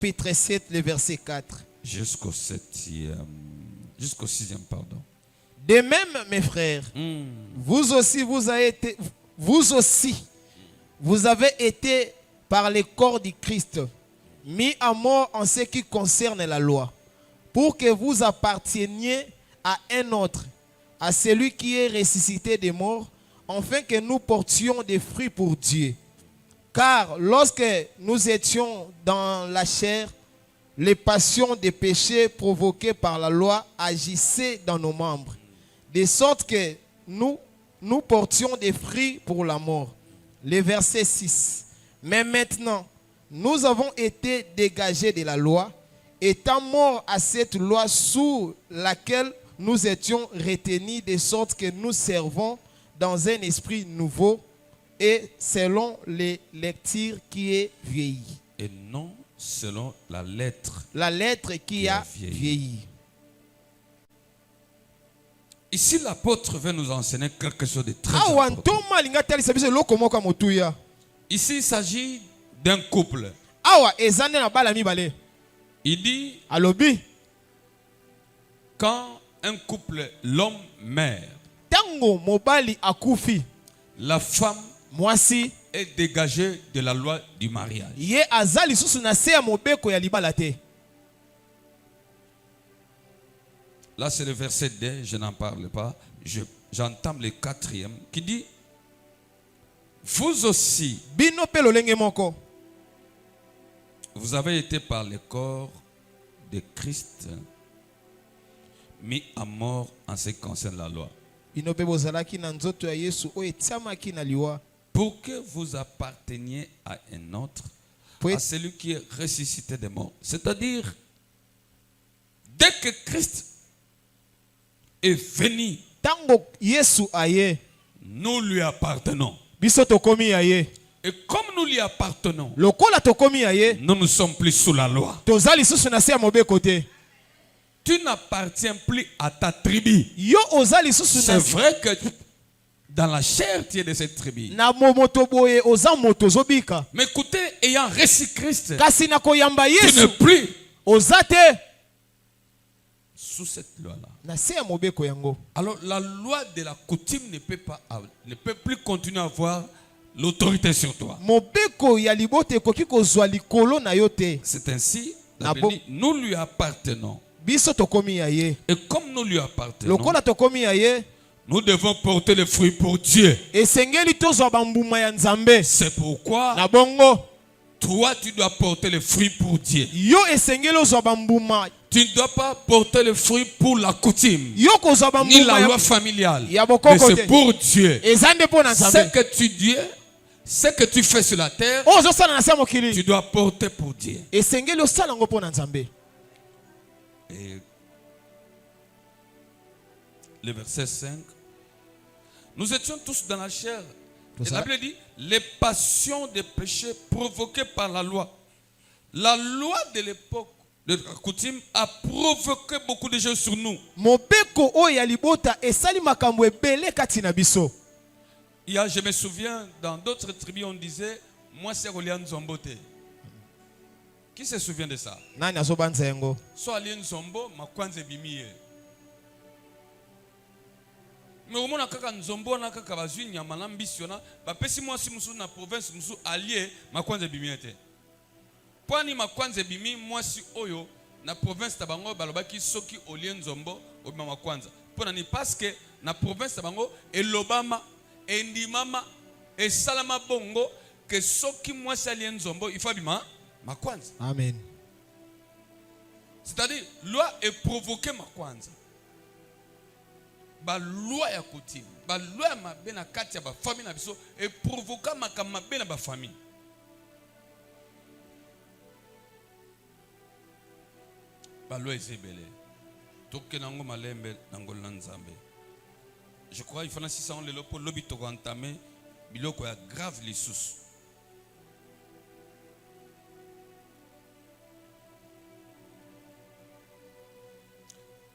chapitre 7, le verset 4. Jusqu'au 7e, jusqu'au 6e, pardon. De même, mes frères, vous aussi, vous avez été par le corps du Christ, mis à mort en ce qui concerne la loi, pour que vous apparteniez à un autre, à celui qui est ressuscité des morts, afin que nous portions des fruits pour Dieu. Car lorsque nous étions dans la chair, les passions des péchés provoquées par la loi agissaient dans nos membres, de sorte que nous portions des fruits pour la mort. Le verset 6. Mais maintenant, nous avons été dégagés de la loi, étant morts à cette loi sous laquelle nous étions retenus, de sorte que nous servons dans un esprit nouveau et selon les lectures qui est vieilli. Et non selon la lettre. La lettre qui a vieilli. Ici, l'apôtre veut nous enseigner quelque chose de très important. Ici, il s'agit d'un couple. Il dit, quand un couple, l'homme meurt, la femme est dégagée de la loi du mariage. Là, c'est le verset 2, je n'en parle pas. J'entame le 4e qui dit, vous aussi, vous avez été par le corps de Christ mis à mort en ce qui concerne la loi, pour que vous apparteniez à un autre, à celui qui est ressuscité des morts. C'est-à-dire, dès que Christ est venu, nous lui appartenons. Et comme nous lui appartenons, nous ne sommes plus sous la loi. Tu n'appartiens plus à ta tribu. C'est vrai que dans la chair, tu es de cette tribu. Mais écoutez, ayant reçu Christ, tu n'es plus sous cette loi-là. Alors la loi de la coutume ne peut plus continuer à avoir l'autorité sur toi. C'est ainsi, nous lui appartenons. Et comme nous lui appartenons, nous devons porter le fruit pour Dieu. C'est pourquoi toi, tu dois porter le fruit pour Dieu. Tu ne dois pas porter le fruit pour la coutume, ni la loi familiale. Mais c'est pour Dieu. Ce que tu fais sur la terre, tu dois porter pour Dieu. Et le verset 5. Nous étions tous dans la chair. Et la Bible dit, les passions des péchés provoquées par la loi. La loi de l'époque de la coutume a provoqué beaucoup de choses sur nous. Je me souviens, dans d'autres tribus, on disait, moi c'est Olian Zombote. Qui se souvient de ça? So Olian Zombo, ma kwanze bimiye. Mais au moins, quand Nzombo na kaka bazui nyama na ambitiona, ba pesi moi si musu na province musu allié makwanze bimiete. Pwani makwanze bimi moi si oyo na province tabango balobaki soki olien Nzombo obima makwanza. Pona ni parce que na province tabango elobama endimama esalama bongo que soki moi si alien Nzombo il faut bima makwanza. Amen. C'est-à-dire loi est provoquée makwanza. Ba loi ya coutume, ba loi ya mabe na kati ya ba famille na biso et provoquer makama mabe na ba famille. Ba loi ezebele. Toke nango malembe nango lanzambe. Je crois il faut na 600 lelo pour lobi to entamer biloko ya grave les sous.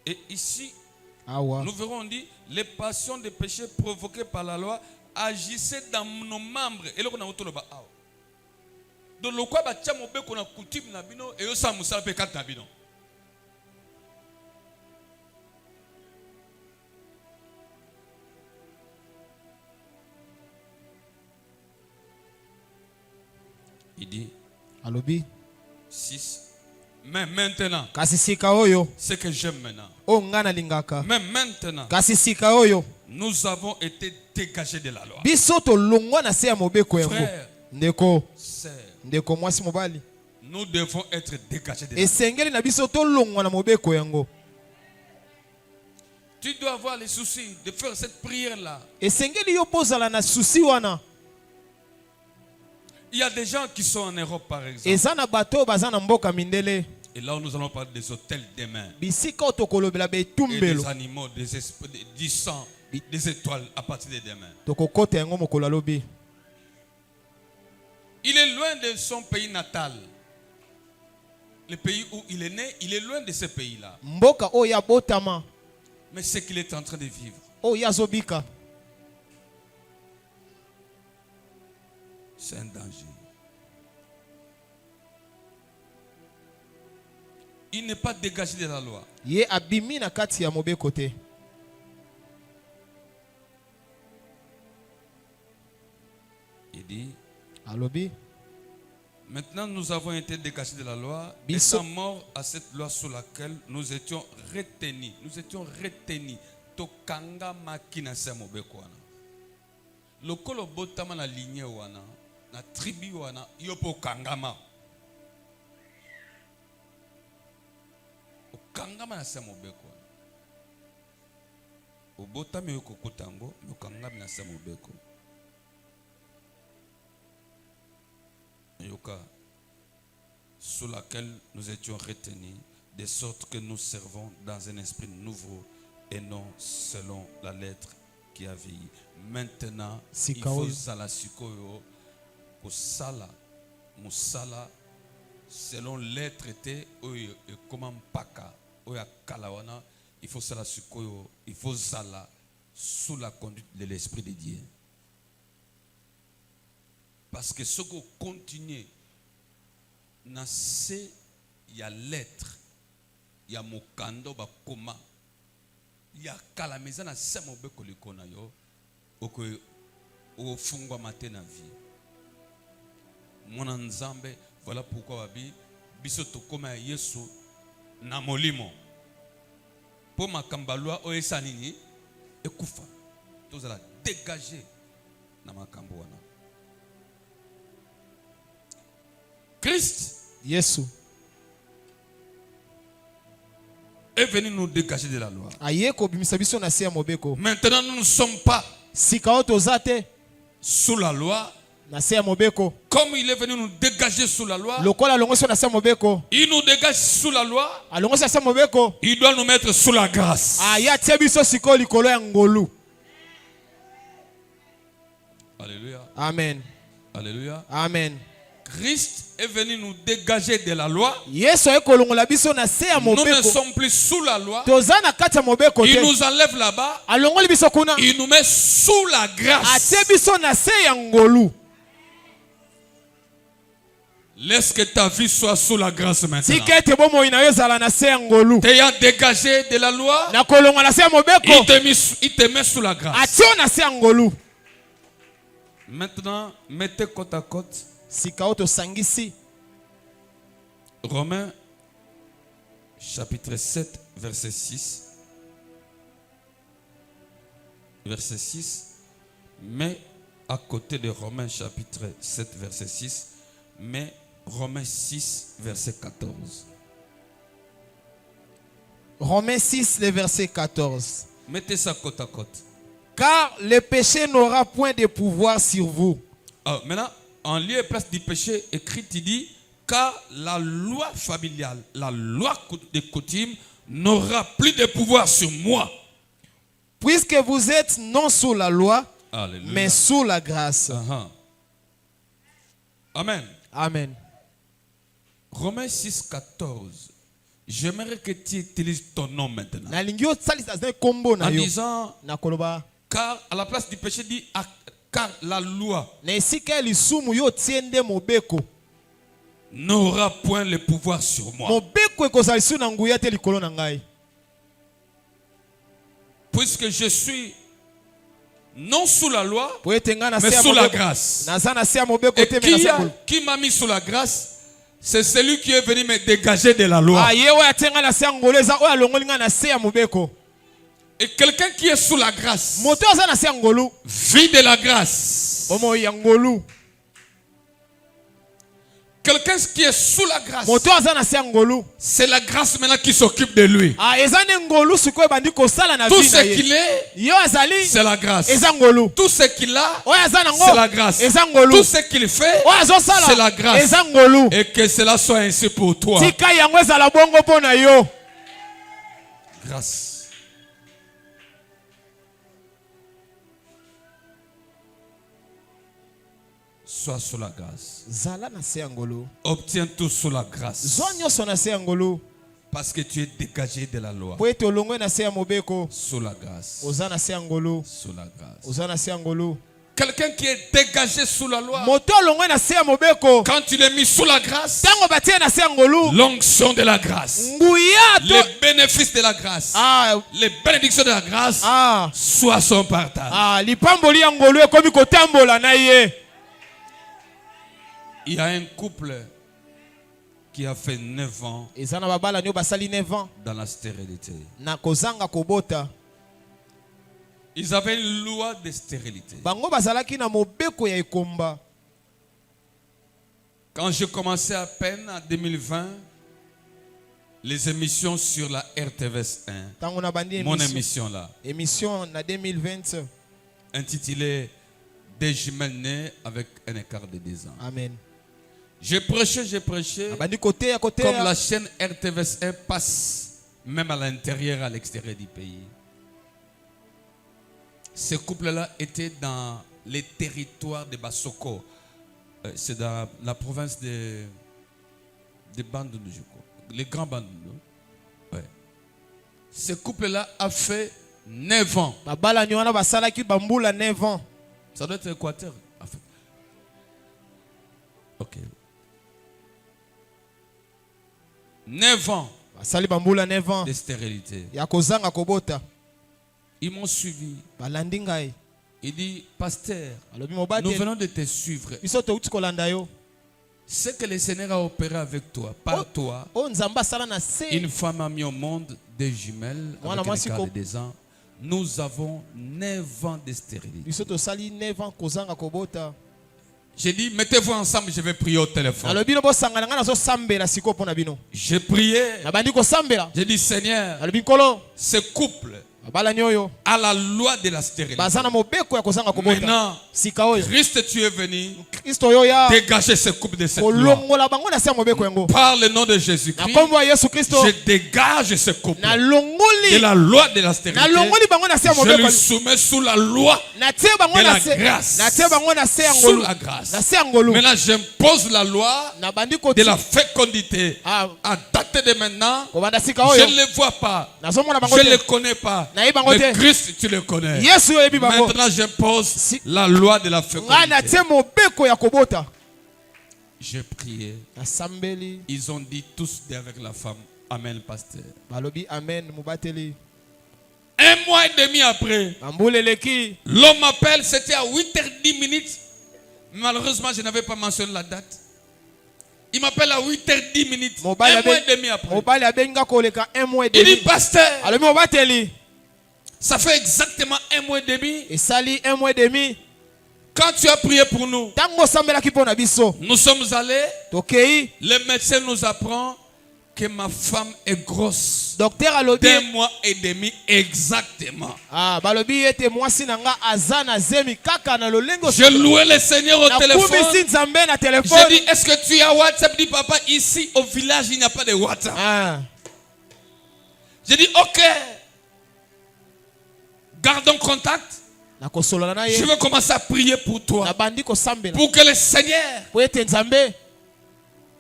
Et ici nous verrons, on dit, les passions des péchés provoquées par la loi agissaient dans nos membres. Et là, on a Donc le quoi batia mobeko na coutume na bino et yo sa musala pe kat na bino. Il dit alobi 6. Mais maintenant, kasi sika oyo ce que j'aime maintenant, o ngana lingaka mais maintenant, kasi sika oyo nous avons été dégagés de la loi. biso tolongwa na se ya mobeko yango Frère, ndeko sœur, ndeko mwasi mobali nous devons être dégagés de la loi. esengeli na biso tolongwa na mobeko yango. Tu dois avoir les soucis de faire cette prière-là. esengeli yo pozala na susi wana. Il y a des gens qui sont en Europe, par exemple. eza na bato baza na mboka mindele Et là où nous allons parler des hôtels demain. bisika tokolobela Et des betumbelo animaux, des esprits, du sang, des étoiles à partir de demain. tokokota yango mokolo alobi. Il est loin de son pays natal. Le pays où il est né, il est loin de ce pays-là. mboka oyo abotama Mais ce qu'il est en train de vivre, oyo azobika c'est un danger. Il n'est pas dégagé de la loi. ye abimi na kati ya mobeko te. Il dit, alobi maintenant nous avons été dégagés de la loi, Biso- étant morts à cette loi sous laquelle nous étions retenus. Nous étions retenus. Tokanga makina se mobeko wana. Lokolo botama na lignée wana, na tribu wana, yopo kangama. Okangama na se mobeko wana. Obotami yoko kotango, okangama na se mobeko. Yoka, sous laquelle nous étions retenus, de sorte que nous servons dans un esprit nouveau et non selon la lettre qui a vieilli. Maintenant, il Sikaoyo. faut sala sikoyo, pour sala, musala, selon les traités, et comment paka, oya kalawana, il faut sala sikoyo, il faut sala sous la conduite de l'esprit de Dieu. Parce que ce qu'on continue, na se ya lettre, ya mokando ba koma, ya kalameza na se mobeko likona yo, oko ofungwa matin na vie. Mwana nzambe, voilà pourquoi babi biso tokoma ya Yesu na molimo. Po makamba loi o esa nini ekufa. Tozala dégager na makambo wana. Christ yesu est venu nous dégager de la loi. aye kobimisa biso na se ya mobeko. Maintenant, nous ne sommes pas sika oyo toza te sous la loi. na se ya mobeko. Comme il est venu nous dégager sous la loi, lokola alongosi yo na se ya mobeko il nous dégage sous la loi. alongosi na se ya mobeko Il doit nous mettre sous la grâce. aye atie biso sikoyo likolo ya ngolu. Alléluia. amen Alléluia. amen. Christ est venu nous dégager de la loi. yesu aye kolongola biso na se ya Nous ne mobeko. sommes plus sous la loi. toza na kati ya mobeko Il te. nous enlève là-bas. alongoli biso kuna Il nous met sous la grâce. atie biso na se ya ngolu. Laisse que ta vie soit sous la grâce maintenant. tika ete bomoi na yo ezala na se ya ngolu. T'ayant dégagé de la loi, na kolongwa na se ya mobeko il te met sous la grâce. atie yo na se ya ngolu. Maintenant, mettez côte à côte sika oyo tosangisi Romains chapitre 7 verset 6. Verset 6. Mais à côté de Romains chapitre 7 verset 6, mais Romains 6 verset 14. Romains 6 le verset 14. Mettez ça côte à côte. Car le péché n'aura point de pouvoir sur vous. Alors, maintenant, en lieu et place du péché écrit, il dit, car la loi familiale, la loi des coutumes n'aura plus de pouvoir sur moi. Puisque vous êtes non sous la loi, Alléluia. mais sous la grâce. Uh-huh. Amen. Amen. Romains 6, 14. J'aimerais que tu utilises ton nom maintenant. Nalingi osalisa zane kombo na En yo. disant, Na koloba. car à la place du péché, dit, car la loi. Na esika ya lisumu yo tiende mobeko. n'aura point le pouvoir sur moi. mobeko ekozala lisusu na nguya te likolo na ngai. Puisque je suis non sous la loi, Po ete ngai na se mais ya sous la mobeko. grâce. Naza na se ya mobeko Et te me na se ya ngolu. qui m'a mis sous la grâce? C'est celui qui est venu me dégager de la loi. Ah, ye oyo atie ngai na se ya ngolu eza oyo alongoli ngai na se ya mobeko. Et quelqu'un qui est sous la grâce Moto aza na se ya ngolu. vit de la grâce. Omo ya ngolu. Quelqu'un qui est sous la grâce, Moto aza na se ya ngolu. c'est la grâce maintenant qui s'occupe de lui. Ah, eza ne ngolu sikoyo bandi kosala na Tout vie ce na ye. qu'il est, Yo azali c'est la grâce. eza ngolu. Tout ce qu'il a, Oyo aza nango c'est la grâce. eza ngolu. Tout ce qu'il fait, Oyo azosala c'est la grâce. eza ngolu. Et que cela soit ainsi pour toi. Tika yango ezala bongo mpo na yo. Grâce. Sois sous la grâce. Zala na se ya ngolu. Obtiens tout sous la grâce. Zwa nyonso na se ya ngolu. Parce que tu es dégagé de la loi. Po ete olongwe na se ya mobeko. Sous la grâce. Oza na se ya ngolu. Sous la grâce. Oza na se ya ngolu. Quelqu'un qui est dégagé sous la loi. Moto olongwe na se ya mobeko. Quand il est mis sous la grâce, Tango batie na se ya ngolu. l'onction de la grâce, Nguya to. les bénéfices de la grâce, Ah, les bénédictions de la grâce, ah, soient son partage. ah, lipamboli ya ngolu ekomi kotambola na ye. Il y a un couple qui a fait 9 ans Eza na babala nyo basali 9 ans. dans la stérilité. Na kozanga kobota. Ils avaient une loi de stérilité. Bango bazalaki na mobeko ya ekomba. Quand je commençais à peine en 2020, les émissions sur la RTVS 1, Tango na bandi mon émission. émission là, Émission na 2020. intitulée Des jumelles nées avec un écart de 10 ans. Amen. J'ai prêché, Bandi côté à côté. comme la chaîne RTVS 1 passe même à l'intérieur, à l'extérieur du pays. Ce couple-là était dans les territoires de Bassoko. C'est dans la province de Bandundu, je crois. Les grands Bandundu. Ouais. Ce couple-là a fait 9 ans. Babala nywana basala ki bambula 9 ans. Ça doit être Équateur, en fait. Ok. 9 ans Basali bambula 9 ans. de stérilité. Ya kozanga kobota. Ils m'ont suivi. Balandi ngai. Il dit, pasteur, Alobi nous mobate. venons de te suivre. Biso to uti kolanda yo. Ce que le Seigneur a opéré avec toi, par toi, O nzamba sala na se. une femme a mis au monde des jumelles Mwana avec un mwasi écart ko- de 2 ans. Nous avons 9 ans de stérilité. Biso to sali 9 ans kozanga kobota. J'ai dit, mettez-vous ensemble, je vais prier au téléphone. Alobi no bosangana nga nazo sambela siko pona bino. J'ai prié. Na bandi ko sambela. J'ai dit, Seigneur, Alobi kolo. ce couple Babala nyoyo. a la loi de la stérilité. Bazana mobeko ya kozanga kobota. Maintenant, Sika oyo. Christ, tu es venu Kristo yo ya. dégager ce couple de cette loi. Kolongola bango na se ya mobeko yango. Par le nom de Na Jésus-Christ, kombo ya Yesu Kristo. je dégage ce couple Na de longoli. la loi de la Na stérilité. longoli bango na se ya Je lui mobeko. soumets sous la loi Na tie bango de na la se. grâce. Na tie bango na se ya Sous ngolu. la grâce. Na se ya ngolu. Maintenant, j'impose la loi Na bandi de koti. la fécondité. Ah, À dater de maintenant, kobanda sika je oyo. ne les vois pas. Nazomona bango Je ne les te. connais pas. Na yebango Mais te. Christ, tu le connais. Yesu yo yebi bango. Maintenant, j'impose Si- la loi de la Nga na fécondité. tie mobeko ya kobota. J'ai prié. Na sambeli. Ils ont dit tous avec la femme, Amen, pasteur. Balobi amen mubateli. 1 mois et demi après, Ambule leki. l'homme m'appelle, c'était à 8h10 minutes. Malheureusement, je n'avais pas mentionné la date. Il m'appelle à 8h10 minutes. 1 mois et demi après. Mobali abenga koleka 1 mois et Il dit, demi. pasteur, Alobi mubateli. ça fait exactement 1 mois et demi. Esali 1 mois et demi. Quand tu as prié pour nous, Tango sambela ki pona biso. nous sommes allés. Tokei. Le médecin nous apprend que ma femme est grosse. Docteur alobi. D'1 mois et demi exactement. Ah, balobi ete mwasi nanga azana zemi kaka na lolengo. Je louais le Seigneur au Na téléphone. kubisi nzambe na J'ai téléphone. dit, est-ce que tu as WhatsApp? Il dit, papa, ici au village, il n'y a pas de WhatsApp. Ah. J'ai dit, ok. Gardons contact. Na kosolola na Je ye. vais commencer à prier pour Na toi. bandi ko sambela. Pour que le Seigneur Po ete nzambe.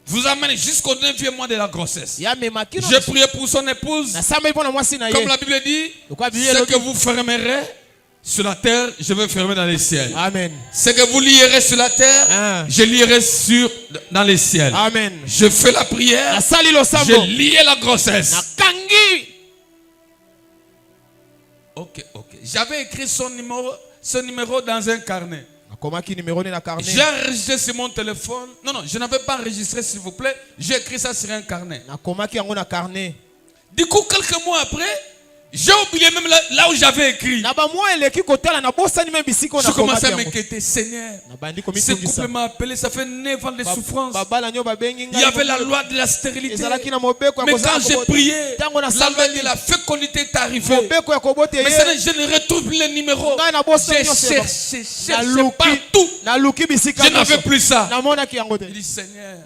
vous amène jusqu'au 9e mois de la grossesse. Ya memaki no. J'ai prié pour son épouse. Na sambeli pona mwasi na ye. Comme la Bible dit, Pourquoi Bible ce elobi? que vous fermerez sur la terre, je vais fermer dans les ciels. Amen. Ce que vous lierez sur la terre, je lierai dans les ciels. Amen. Je fais la prière, je liai la grossesse. Ok. J'avais écrit son numéro dans un carnet. J'ai enregistré sur mon téléphone. Non, je n'avais pas enregistré, s'il vous plaît. J'ai écrit ça sur un carnet. Du coup, quelques mois après, j'ai oublié même là où j'avais écrit. Je commençais à m'inquiéter. Seigneur, ce couple m'a appelé, ça fait 9 ans de souffrance. Il y avait la loi de la stérilité. Mais quand j'ai prié, la loi de la fécondité est arrivée. Mais je ne retrouve plus les numéros. J'ai cherché partout. Je n'avais plus ça. Il dit, Seigneur,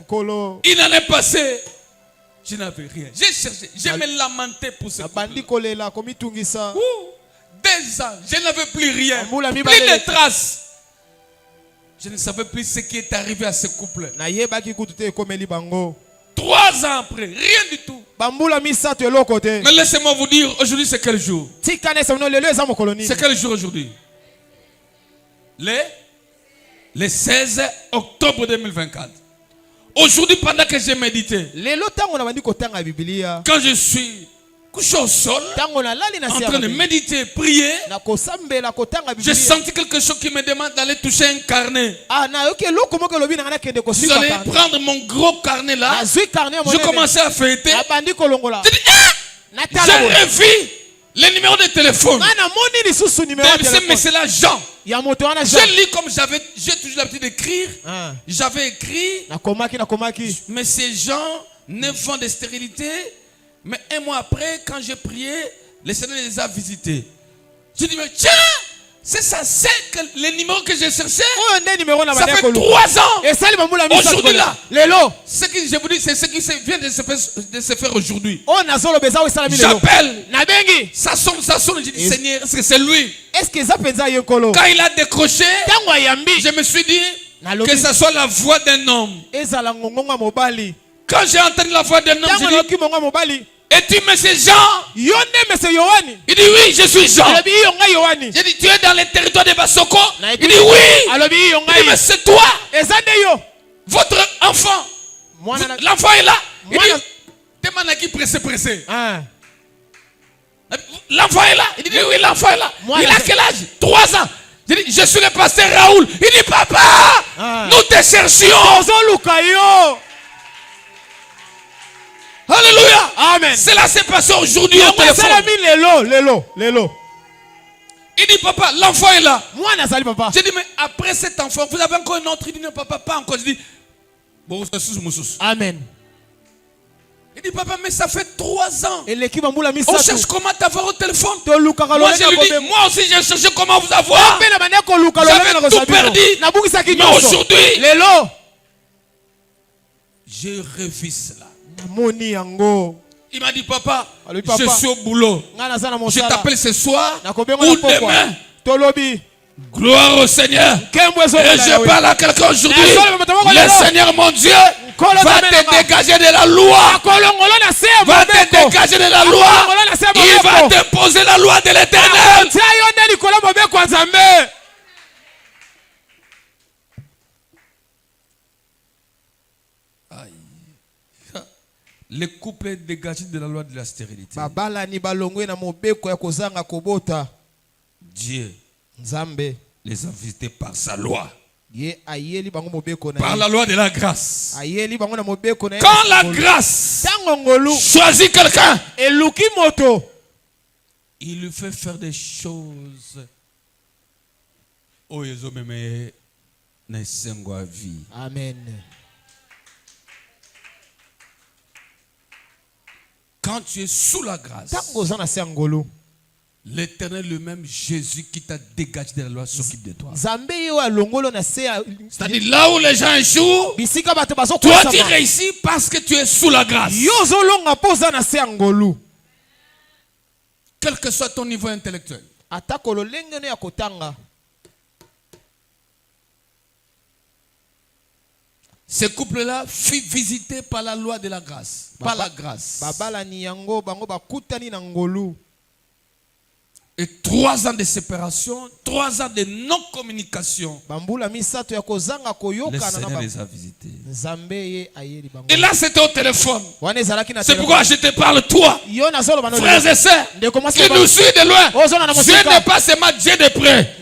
il en est passé. Je n'avais rien. J'ai cherché. Je me lamentais pour ce couple. 2 ans. Je n'avais plus rien. Plus de traces. Je ne savais plus ce qui est arrivé à ce couple. 3 ans après. Rien du tout. Mais laissez-moi vous dire, aujourd'hui c'est quel jour? C'est quel jour aujourd'hui? Le 16 octobre 2024. Aujourd'hui, pendant que j'ai médité, quand je suis couché au sol, en train de méditer, prier, j'ai senti quelque chose qui me demande d'aller toucher un carnet. Je suis allé prendre mon gros carnet là. Je commençais à feuilleter. J'ai revu les numéros de téléphone. Mais c'est là Jean. Je lis comme j'ai toujours l'habitude d'écrire. J'avais écrit. Mais ces gens, 9 ans de stérilité. Mais 1 mois après, quand j'ai prié, le Seigneur les a visités. Je dis, mais tiens, c'est ça, c'est que les numéros que j'ai cherchés. Ça fait 3 ans. Aujourd'hui là. Ce que je vous dis, c'est ce qui vient de se faire aujourd'hui. J'appelle. Ça sonne. Je dis, Seigneur, est-ce que c'est lui? Quand il a décroché, je me suis dit que ça soit la voix d'un homme. Quand j'ai entendu la voix d'un homme, j'ai dit, es-tu M. Jean? Il dit oui, je suis Jean. J'ai dit, tu es dans les territoires de Basoko? Il dit oui. Il dit, mais c'est toi, votre enfant. L'enfant est là. Il dit, t'es manaki pressé. L'enfant est là. Il dit oui, l'enfant est là. Il a quel âge? 3 ans. Je dis, je suis le pasteur Raoul. Il dit, papa, nous te cherchions. Alléluia. Amen. Cela s'est passé aujourd'hui au téléphone. Il dit, papa, l'enfant est là. J'ai dit, mais après cet enfant, vous avez encore un autre? Il dit, non, papa, pas encore. Je dis, bon, amen. Il dit, papa, mais ça fait 3 ans. On cherche comment t'avoir au téléphone. Moi, je lui dis, moi aussi, j'ai cherché comment vous avoir. J'avais tout perdu. Mais aujourd'hui, j'ai revu cela. Il m'a dit, papa, je suis au boulot. Je t'appelle ce soir ou demain. Gloire au Seigneur. Et je parle à quelqu'un aujourd'hui. Le Seigneur, mon Dieu, va te dégager de la loi. Va te dégager de la loi. Il va t'imposer la loi de l'Éternel. Le couple est dégagé de la loi de la stérilité. Dieu les a visités par sa loi. Par la loi de la grâce. Quand la grâce choisit quelqu'un, il lui fait faire des choses. Amen. Quand tu es sous la grâce, l'Éternel lui-même, Jésus qui t'a dégagé de la loi, s'occupe de toi. C'est-à-dire là où les gens échouent, toi tu réussis parce que tu es sous la grâce. Quel que soit ton niveau intellectuel. Ce couple-là fut visité par la loi de la grâce. Par la grâce. Et 3 ans de séparation, 3 ans de non-communication. bambula misato ya kozanga Le koyokana Seigneur na les a visités. nzambe ye ayeli bango Et là, c'était au téléphone. wana ezalaki na C'est pourquoi je te parle, toi, yo nazoloba frères et sœurs, qui nous suivent de loin. Dieu n'est pas seulement Dieu de près.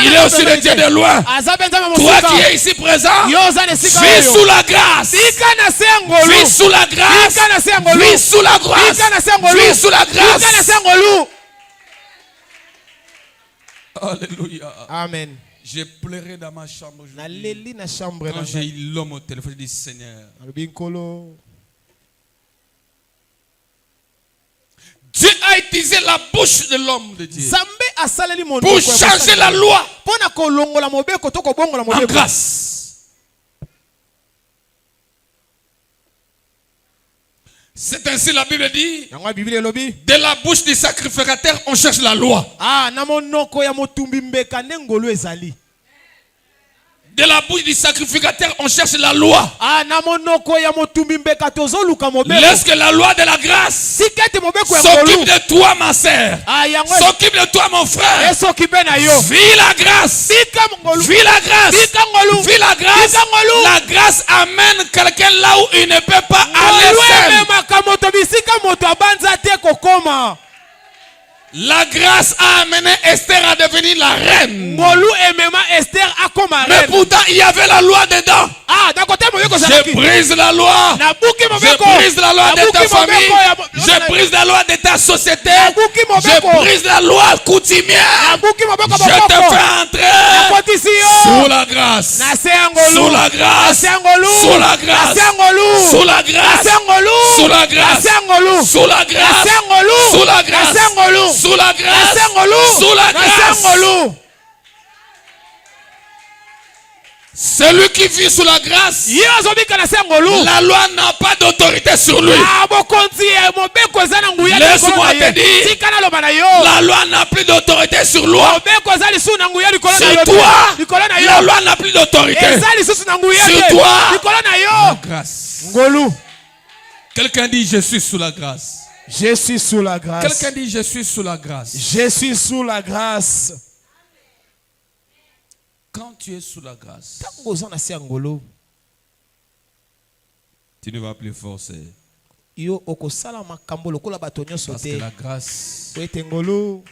Il est aussi le Dieu de loin. Toi qui es ici présent, vis sous la grâce. Vis sous la grâce. Vis sous la grâce. Vis sous la grâce. Alléluia. Amen. J'ai pleuré dans ma chambre aujourd'hui. naleli na chambre Quand j'ai eu l'homme au téléphone, j'ai dit Seigneur, alobi nkolo Dieu a utilisé la bouche de l'homme de Dieu nzambe asaleli pour changer la loi mpona kolongola mobeko to kobongola en mobeko grâce. C'est ainsi la Bible dit. yango biblia elobi De la bouche du sacrificateur, on cherche la loi. na monoko ya motumbi mbeka nde ngolu ezali De la bouche du sacrificateur, on cherche la loi. na monoko ya motumbi mbeka tozoluka mobeko Laisse que la loi de la grâce sikete mobeko ya s'occupe ngolu de toi, ma sœur. yango S'occupe de toi, mon frère. esokipe na yo Vis la grâce. tika ngolu Vis la grâce. tika ngolu Vis la grâce. tika ngolu La grâce amène quelqu'un là où il ne peut pas aller seul. ememaka moto bisika moto abanza te kokoma La grâce a amené Esther à devenir la reine. ngolu emema Esther akoma Mais reine pourtant, il y avait la loi dedans. na kote mobeko Je zalaki brise la loi. nabuki Je mobeko brise la loi de ta Nabuki famille. mobeko Je brise la loi de ta société. Nabuki Je mobeko brise la loi coutumière. nabuki mobeko Je te moboko fais entrer nakotisi yo sous la grâce. na se ya ngolu Sous la grâce. na se ya ngolu Sous la grâce. na se ya ngolu Sous la na grâce. se ya ngolu Sous la na grâce. se ya ngolu Sous la na grâce. se ya ngolu Sous la na grâce. se ya ngolu Sous la na grâce. se ya ngolu Sous la na se ya grâce. ngolu Celui qui vit sous la grâce, ye azobika na se ya ngolu la loi n'a pas d'autorité sur lui. bokonzi ya mobeko eza na nguya Laisse-moi te dire, tika naloba na yo la loi n'a plus d'autorité sur loi. mobeko eza lisusu na nguya likolo na Sur yo te. toi, likolo na la yo loi n'a plus d'autorité. eza lisusu na nguya Sur te. toi, likolo na la yo grâce. ngolu Quelqu'un dit je suis sous la grâce. je suis sous la grâce Quelqu'un dit je suis sous la grâce. je suis sous la grâce Quand tu es sous la grâce, ntango oza na se ya ngolu tu ne vas plus forcer. yo okosala makambo lokola bato nyonso Parce que te la grâce po ete ngolu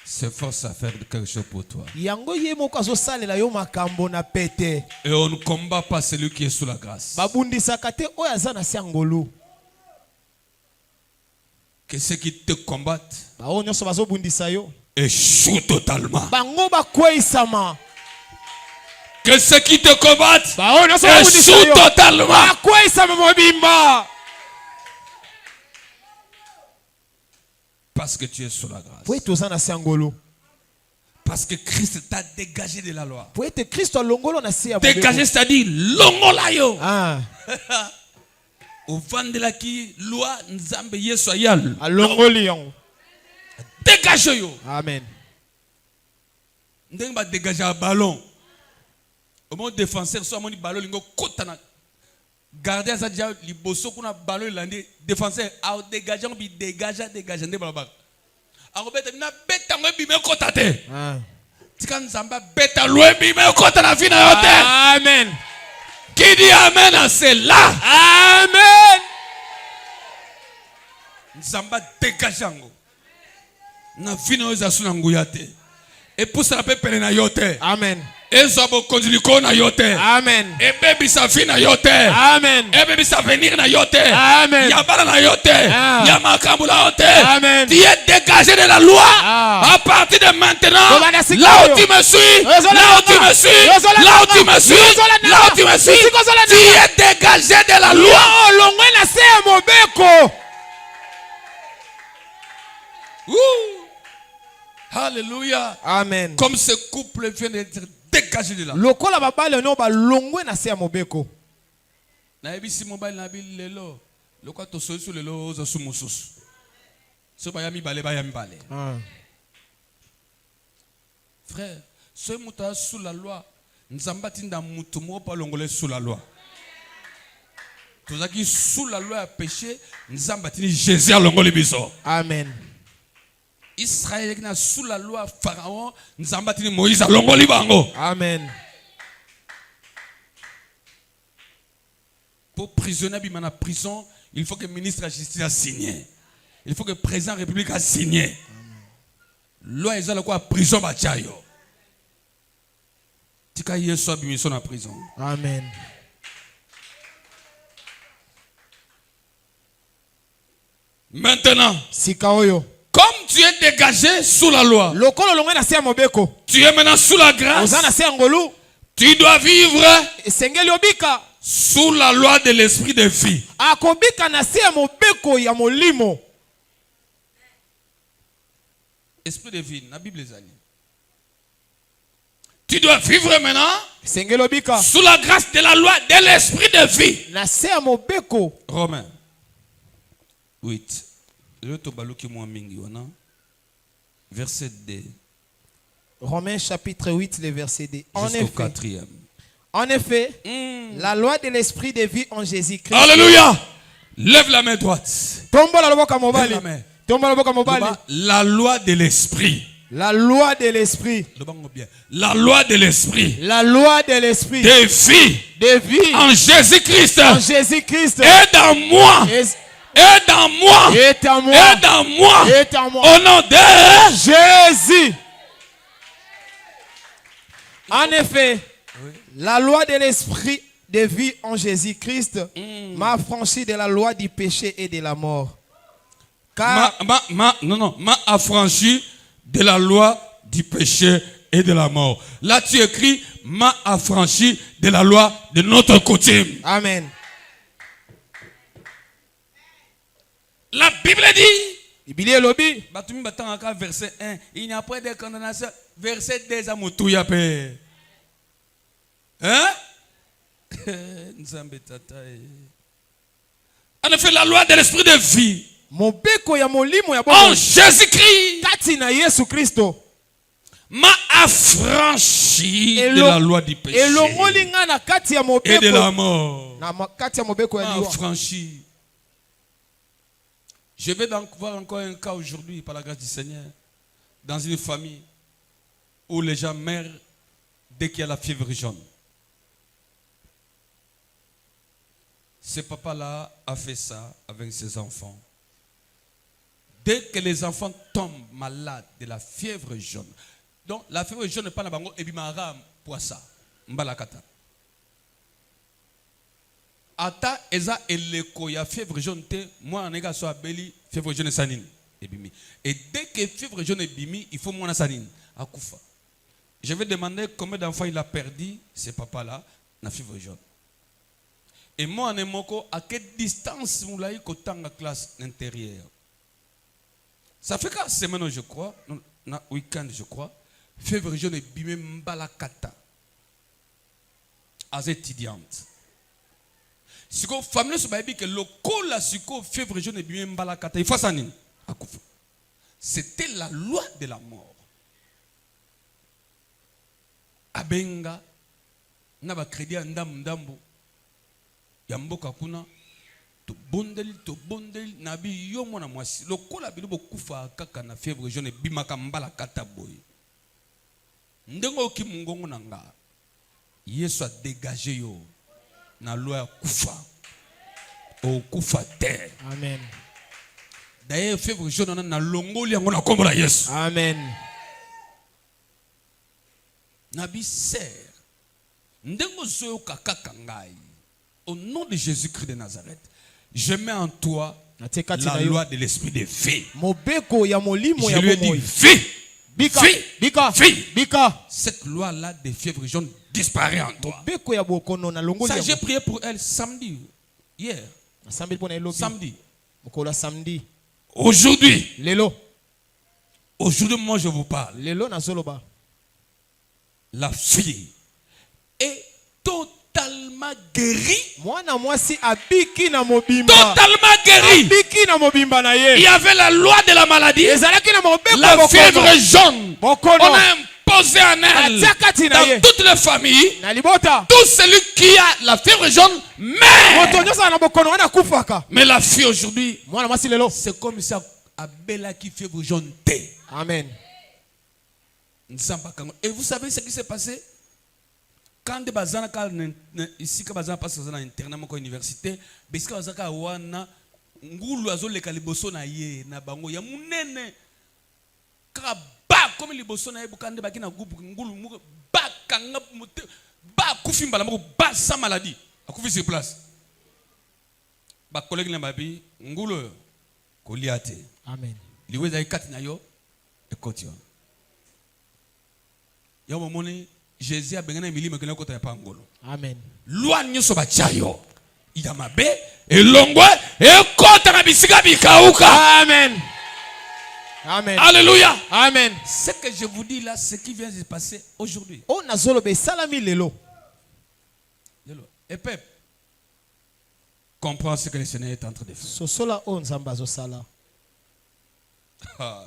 s'efforce à faire quelque chose pour toi. yango ye moko azosalela yo makambo na pete Et on ne combat pas celui qui est sous la grâce. babundisaka te oyo aza na se ya ngolu Que ceux qui te combattent baoyo nyonso bazobundisa yo échouent totalement. bango bakweisama Que ceux qui te combattent baoyo nyonso babundisa échouent yo totalement. bakweisama mobimba Parce que tu es sous la grâce. po ete oza na se ya ngolu Parce que Christ t'a dégagé de la loi. po ete kristo alongolo na se ya Dégagé, c'est-à-dire longola yo. Ovandelaki loi nzambe yesu ayal. alongoli yango Dégagé yo. amen Ndenge ba dégager un ballon. Au moins défenseur soit moni ballon lingo kotana. Gardien ça déjà liboso kuna ballon landé défenseur a dégager on bi dégager ndé balaba. Ako beta na beta ngo bi me kotate. Tika nzamba beta loin bi me kota na fina yote. amen Qui dit amen à cela? amen Nzamba dégage yango. Na fina yo za suna nguya te. Et pour ça peut pele na yote. amen Ezobo kondiliko na yote. amen Et baby sa vie na yote. amen Et baby sa venir na yote. amen Yabala na yote. Yamakambu na yote. amen Tu es dégagé de la loi. À partir de maintenant, là où tu me suis, là où tu me suis, là où tu me suis, là où tu me suis, tu es dégagé de la loi. olongwe na se ya mobeko Alléluia. amen Comme ce couple vient d'être dégagé de la loi. lokola babale no balongwe na se ya mobeko Na ebisi mobile na bi lelo. Lokwa to soso lelo ozo sumususu. So ba ya mibale ba ya mibale. Frère, ce muta sous la loi, nzamba tinda mutu mo pa longole sous la loi. Tozaki sous la loi à péché, nzamba tini Jésus a longole biso. amen Israël qui sous la loi Pharaon, nous avons battu Moïse à Longoli Bango. Amen. Pour prisonnier dans la prison, il faut que le ministre de la Justice a signé. Il faut que le président de la République a signé. Loi est la quoi prison bachayo. Tika yeso abimiso na prison. Amen. Maintenant, Sikaoyo. comme tu es dégagé sous la loi, Lokolo longa na se mobeko. tu es maintenant sous la grâce. Ozana se ngolu. Tu dois vivre Sengeli obika. sous la loi de l'esprit de vie. Akobika na se mobeko ya molimo. Esprit de vie, la Bible les allie. Tu dois vivre maintenant Sengeli obika. sous la grâce de la loi de l'esprit de vie. Na se mobeko. Romains 8. Verset 2. Romains chapitre 8, le verset 2. Jusqu'au 4e. En effet, la loi de l'esprit de vie en Jésus-Christ. Alléluia. Lève la main droite. Tomba la boka mobali. Lève la main. Tomba la boka mobali. La loi de l'esprit. La loi de l'esprit. La loi de l'esprit. La loi de l'esprit. De vie. De vie. En Jésus-Christ. En Jésus-Christ. Et dans moi. Et dans moi. Et en moi. Et dans moi. Et en moi. Au nom de Jésus. En effet, la loi de l'esprit de vie en Jésus-Christ m'a affranchi de la loi du péché et de la mort. Car m'a affranchi de la loi du péché et de la mort. Là tu écris m'a affranchi de la loi de notre coutume. Amen. La Bible dit verset 1, il n'y a pas de condamnation. Verset 2, Amutouya Pé. Hein? En effet, la loi de l'esprit de vie en Jésus-Christ m'a affranchi de la loi du péché et de la mort. M'a affranchi. Je vais donc voir encore un cas aujourd'hui, par la grâce du Seigneur, dans une famille où les gens meurent dès qu'il y a la fièvre jaune. Ce papa-là a fait ça avec ses enfants. Dès que les enfants tombent malades de la fièvre jaune, donc la fièvre jaune n'est pas la bango, et puis mara poissa, mbalakata. Ata eza eleko ya fièvre jaune te moi nega so abeli fièvre jaune sanine ebimi et dès que fièvre jaune ebimi il faut mwana sanine akufa. Je vais demander combien d'enfants il a perdu ce papa là na fièvre jaune. Et moi en moko à quelle distance moulai kotanga classe intérieure. Ça fait 4 semaines je crois, na week-end je crois, fièvre jaune ebimi mbalakata. As étudiante. Si vous famille sur Bible que le col a siko fièvre jaune et bien balakata il faut ça nini akufa. C'était la loi de la mort. Abenga na ba crédit ndambo ya mboka kuna to bondeli na bi yo mona mwasi le col a bilobo kufa kaka na fièvre jaune bimaka mbalakata boy. Ndengo ki mungongo nanga Yesu a dégagé yo na loi kufa o kufa te. Amen. D'ailleurs fièvre jaune na longoli yango na kombo la Yesu. Amen. Nabi ser ndengo zoyo kaka ngai au nom de Jésus-Christ de Nazareth je mets en toi la loi de l'esprit de vie. Mobeko ya molimo ya bomoi. Je lui ai dit vie. Bika. Cette loi là de fièvre jaune disparaît en toi. Ça j'ai prié pour elle samedi hier. Samedi. Aujourd'hui. Aujourd'hui moi je vous parle. La fille est totalement guérie. Totalement guérie. Il y avait la loi de la maladie. La fièvre jaune. On a imposé en elle dans toutes les familles. Tout celui qui a la fièvre jaune meurt. Mais la fille aujourd'hui, c'est comme ça. Abela qui fièvre jaune. Amen. Et vous savez ce qui s'est passé? Quand des bazana ici que bazana passe dans internat mon université, parce que bazaka wana ngulu azoleka liboso na ye na bango ya munene ka ba comme liboso na ye bukande bakina gubu ngulu ba kanga ba kufimba la moko ba sans maladie akufi sur place ba collègue na babi ngulu koliate. Amen. Liweza ikati na yo ekotio yo momoni Jésus a besoin de milima que n'importe pas ngolo. Amen. Loi nyoso bachayo. Idamabe elongwe ekota na bisika bikauka. Amen. Amen. Alléluia. Amen. Ce que je vous dis là, ce qui vient de se passer aujourd'hui. On a zolo be salami lelo. Et peuple, comprends ce que le Seigneur est en train de faire. Sosola on zambazo sala. Ah,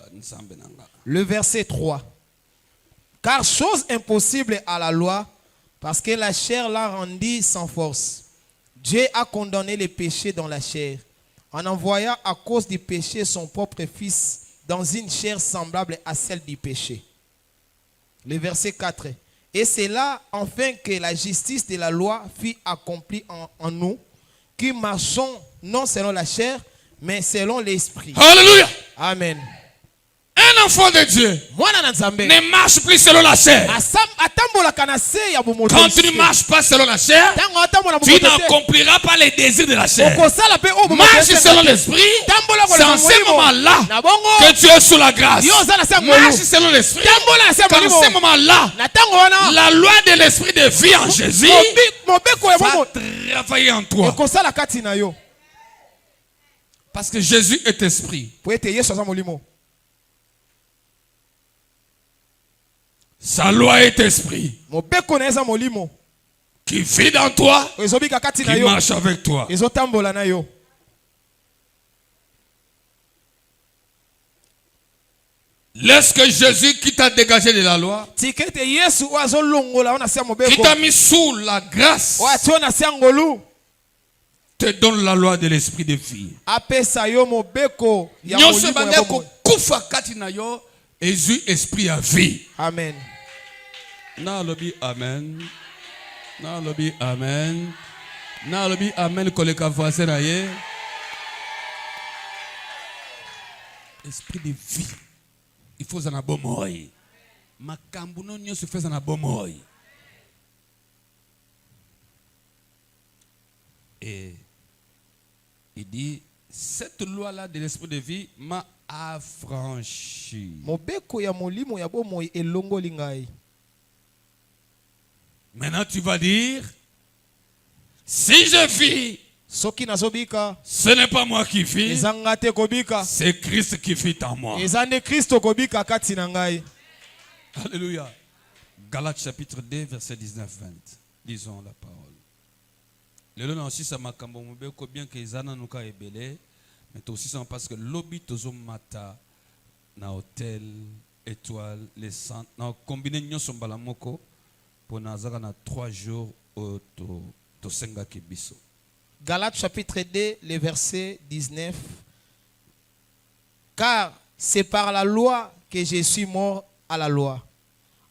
Le verset 3. Car chose impossible à la loi, parce que la chair l'a rendue sans force. Dieu a condamné les péchés dans la chair, en envoyant à cause du péché son propre Fils dans une chair semblable à celle du péché. Le verset 4. Et c'est là, enfin, que la justice de la loi fut accomplie en nous, qui marchons non selon la chair, mais selon l'esprit. Alléluia. Amen. Un enfant de Dieu ne marche plus selon la chair. Quand tu ne marches pas selon la chair, tu n'accompliras pas les désirs de la chair. Marche selon l'esprit. C'est en ce moment-là que tu es sous la grâce. Marche selon l'esprit. Quand en ce moment-là, la loi de l'esprit de vie en Jésus va travailler en toi. Parce que Jésus est esprit. Sa loi est esprit. Qui vit dans toi, qui marche avec toi. Laisse que Jésus qui t'a dégagé de la loi, qui t'a mis sous la grâce, te donne la loi de l'esprit de vie. Jésus esprit à vie. Amen. Na lobi amen. Na lobi amen. Na lobi amen koleka voisin na ye. Esprit de vie. Il faut en abomoy. Makambu no nyo se fait en abomoy. Et il dit cette loi là de l'esprit de vie m'a affranchi. Maintenant tu vas dire, si je vis, ce n'est pas moi qui vis, c'est Christ qui vit en moi. Alléluia. Galates chapitre 2 verset 19-20. Lisons la parole. Le long aussi ça m'a cambombeko bien que izana nuka ebele, mais aussi ça parce que lobby tozo mata na hôtel étoile les centres na combiné nyoso mbalamoko pour nazaka na 3 jours au to senga kebiso. Galates chapitre 2 le verset 19. Car c'est par la loi que je suis mort à la loi,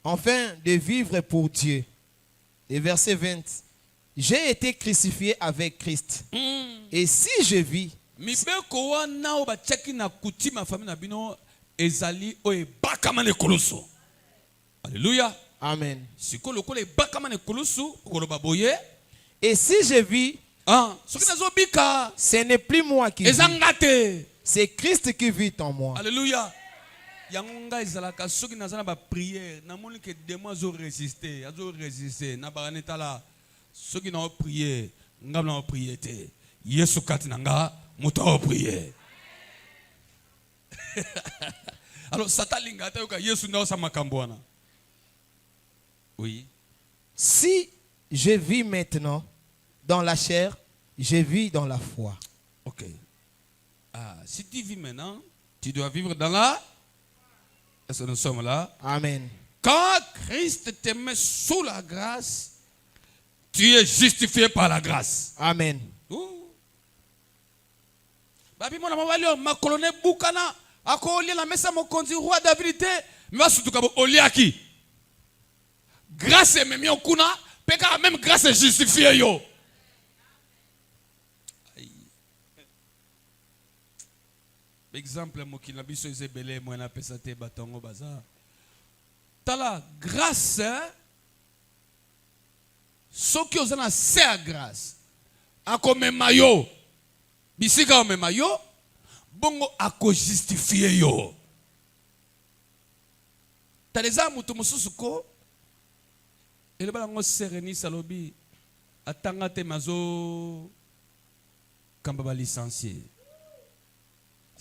afin de vivre pour Dieu. Le verset 20. J'ai été crucifié avec Christ. Et si je vis, alléluia. Amen. Et si je vis, ce n'est plus moi qui vis, c'est Christ qui vit en moi. Alléluia. Yanga izalaka soki nazana ba prière namoni ke demo zo résister na baraneta la soki na prière ngam na prière te Yesu kati nanga muto prière. Alors Satan linga ta yoka Yesu na sa makambwana. Oui. Si je vis maintenant dans la chair, je vis dans la foi. OK. Ah, si tu vis maintenant, tu dois vivre dans la. Est-ce que nous sommes là? Amen. Quand Christ te met sous la grâce, tu es justifié par la grâce. Amen. Babi mona mawali makolone bukana ako olia na mesa mokonzi roi David te mais surtout kabo oliaki grâce memio kuna peka même grâce justifié yo. Exemple mokina biso ezebele mo na pesa te batongo baza tala grâce soki ozana c'est grâce akomema yo bisika omema yo bongo ako justifier yo taleza mutu mususu ko ele bala ngo sereni salobi atanga te mazo kamba ba licencié.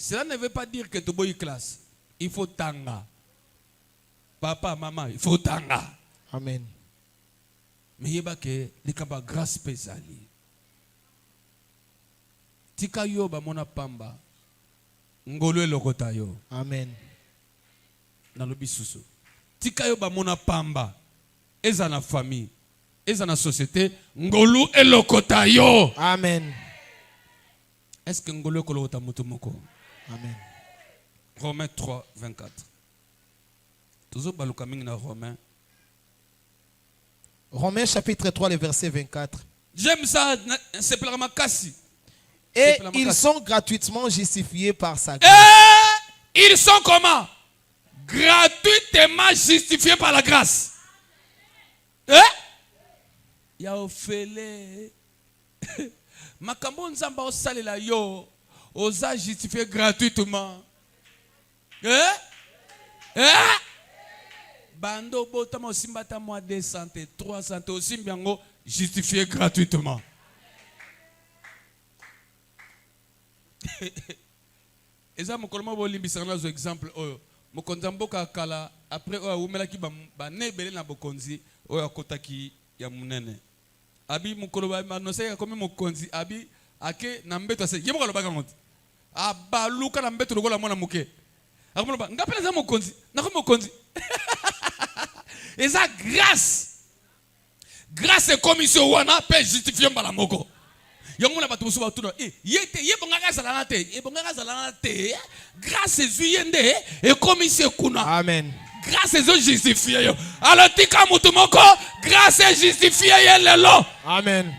Cela ne veut pas dire que tu bois classe. Il faut tanga. Papa, maman, il faut tanga. Amen. Mais il y a des grâce pesali. Tika yo ba mona pamba. Ngolo lokota yo. Amen. Na lobi susu. Tika yo ba mona pamba. Eza na famille. Eza na société. Ngolo elokota yo. Amen. Est-ce que ngolo kolota mutu moko? Amen. Romains 3, 24. Toujours baluka mingi na Romains. Romains chapitre 3, le verset 24. J'aime ça, c'est pour ma cassi. Et ils sont gratuitement justifiés par sa grâce. Et ils sont comment? Gratuitement justifiés par la grâce. Ya ofele. Makambo nzamba osalela yo. Osa justifié gratuitement. Bando botama osimbata moi 200 300 osimbiango justifié gratuitement. Eza mokoloma bolimbisa na zo exemple oyo mokonza mboka kala après oyo umelaki ba nebele na bokonzi oyo akotaki ya munene abi mokoloba manoseka comme mokonzi abi ake na mbeto ase yemo kaloba kangote abaluka na mbeto lokola mwana muke akomoloba ngapela za mokonzi nako mokonzi eza grâce commission wana pe justifier mbala moko yongo na batu musu batuna yete yebonga zalana te yebonga zalana te grâce zuyende et commission kuna. Amen. Grâce zo justifier yo alors tika mutu moko grâce justifier ye lelo. Amen.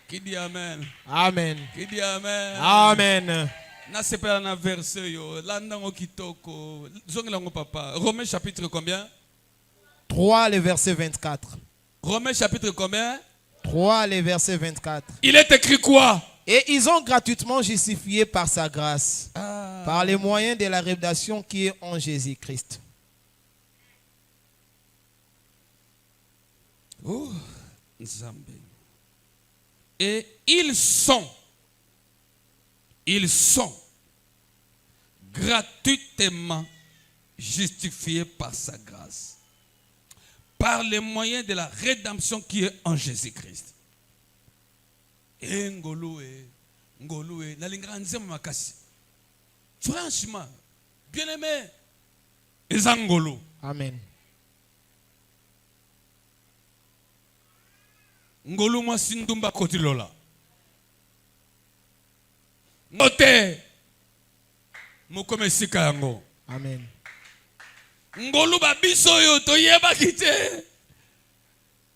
Qui dit amen? Amen. Qui dit amen? Amen. Na sepela na verset yo landa ngo kitoko zongela ngo papa. Romains chapitre combien? 3 le verset 24. Romains chapitre combien? 3 le verset 24. Il est écrit quoi? Et ils ont gratuitement justifié par sa grâce, par les moyens de la rédemption qui est en Jésus-Christ. Oh, Nzambe. Et ils sont gratuitement justifiés par sa grâce, par les moyens de la rédemption qui est en Jésus-Christ. Ngoloue, nalinga nzema makasi. Franchement, bien aimé, ezangolo. Amen. Ngolo mwa sindumba kotilola. Ngote mukome sika yango. Amen. Ngolo babiso yo toyeba kite.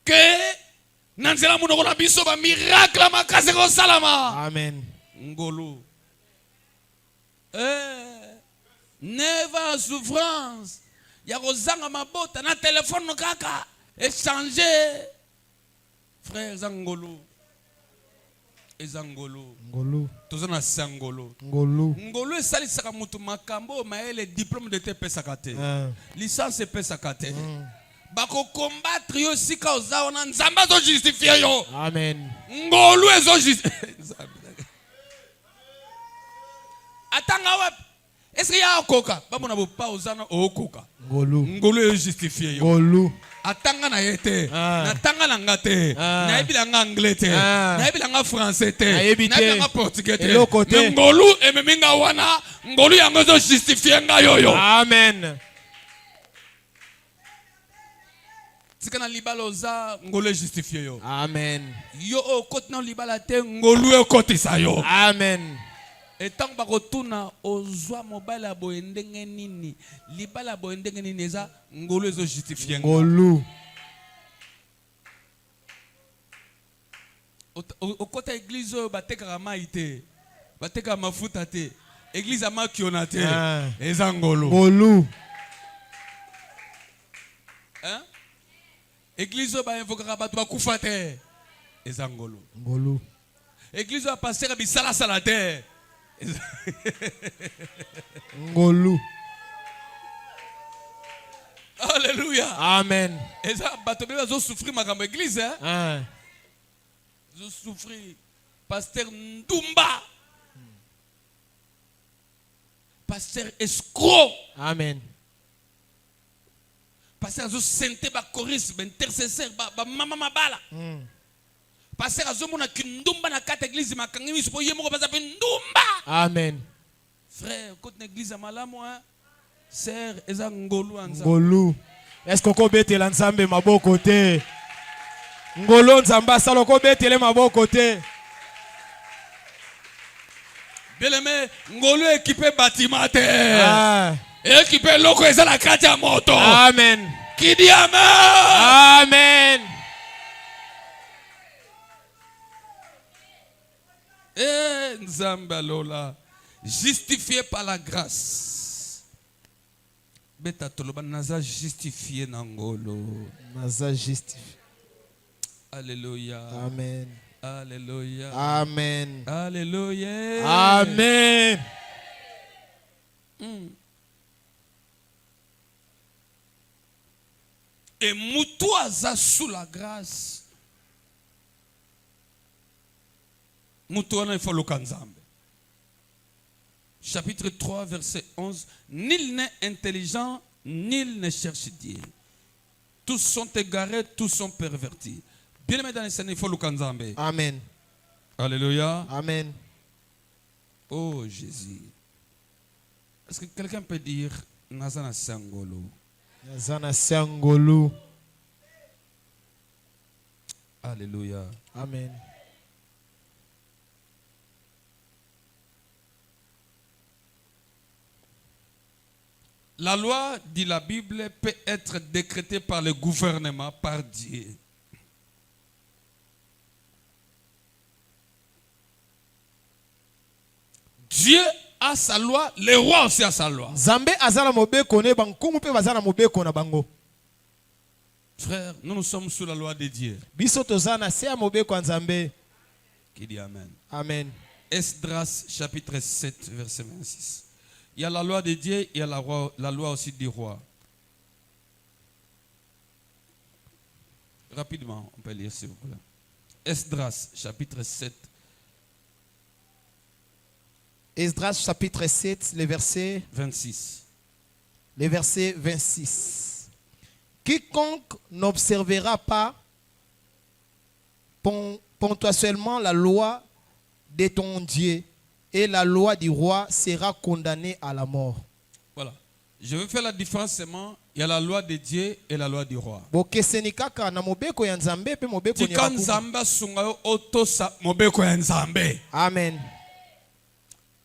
Ke nanzela munoko na biso ba miracle makase ko salama. Amen. Ngolo. Never souffrance. Ya kozanga mabota na téléphone kaka. Échanger. Frère Zangolo. Ezangolo. Ngolo. Tozana sangolo. Ngolo. Ngolo esali saka mutu makambo maele diplôme de te pesakate. Licence pesakate. Bako combattre yo sika ozawa na nzamba zo justifier yo. Amen. Ngolo ezo justifier. Atanga wapi? Est-ce qu'il y a un coca? Bamona bo pa ozana o coca. Ngolo. Ngolo ezo justifier yo. Ngolo. Atanga na yete, na tanga na ngate, na ebila nga anglais te, na ebila nga français te, na ebila nga portugais te. Ngolu ememinga wana, ngolu yango zo justifier nga yoyo. Amen. Sikana libala oza ngolu justifier yo. Amen. Yo o koti na libala te ngolu e koti sa yo. Amen. Etant bakotuna ozwa mobala boendenge nini libala boendenge nini eza ngolo ezo justifier Ngolu. okota église oyo batekaka mai te batekaka mafuta te église amakiona te eza ngolo Ngolu. hein église oyo bainvokaka bato bakufa te eza ngolo Ngolu. église oyo pasteur bisalasala te Ngolu. Alléluia. Amen. Eza bato beba zo souffrir makambo église hein zo souffrir pasteur Ndumba pasteur escroc Amen. pasteur zo sente ba choriste ba intercesseur ba mama mabala pasteur azomona kindumba na kata église makangi miso po yemoko baza pe ndumba. Amen. Frère côté l'église à malamu hein sœur eza ngolu anza Ngolu. Est-ce qu'on betela nzambe maboko te? Ngolo nzamba asala ko betele maboko te. Bien-aimé, ngolu équipé bâtiment te. Équipé loko eza la kati ya moto. Amen. Qui dit amen? Amen. Eh nzamba lola justifié par la grâce. Beta toloba naza justifié na ngolo. Naza justifié. Alléluia. Amen. Alléluia. Amen. Alléluia. Amen. Et Moutouaza sous la grâce. Moutouana il faut le kanzambe. Chapitre 3, verset 11. Nul n'est intelligent, nul ne cherche Dieu. Tous sont égarés, tous sont pervertis. Bien aimé dans les scènes, il faut le kanzambe. Amen. Alléluia. Amen. Oh Jésus. Est-ce que quelqu'un peut dire Nazana Sangolo? Nazana Sangolo. Alléluia. Amen. La loi, dit la Bible, peut être décrétée par le gouvernement, par Dieu. Dieu a sa loi, le roi aussi a sa loi. Zambé azala mobeko ne bankumu pe bazala mobeko na bango. Frère, nous sommes sous la loi de Dieu. Biso tozana se ya mobeko nzambe. Qui dit amen. Amen. Esdras chapitre 7 verset 26. Il y a la loi de Dieu, il y a la loi aussi du roi. Rapidement, on peut lire s'il vous plaît. Esdras chapitre 7. Esdras chapitre 7, le verset 26. Le verset 26. Quiconque n'observera pas ponctuellement la loi de ton Dieu et la loi du roi sera condamné à la mort. Voilà. Je veux faire la différence seulement. Il y a la loi de Dieu et la loi du roi. Amen.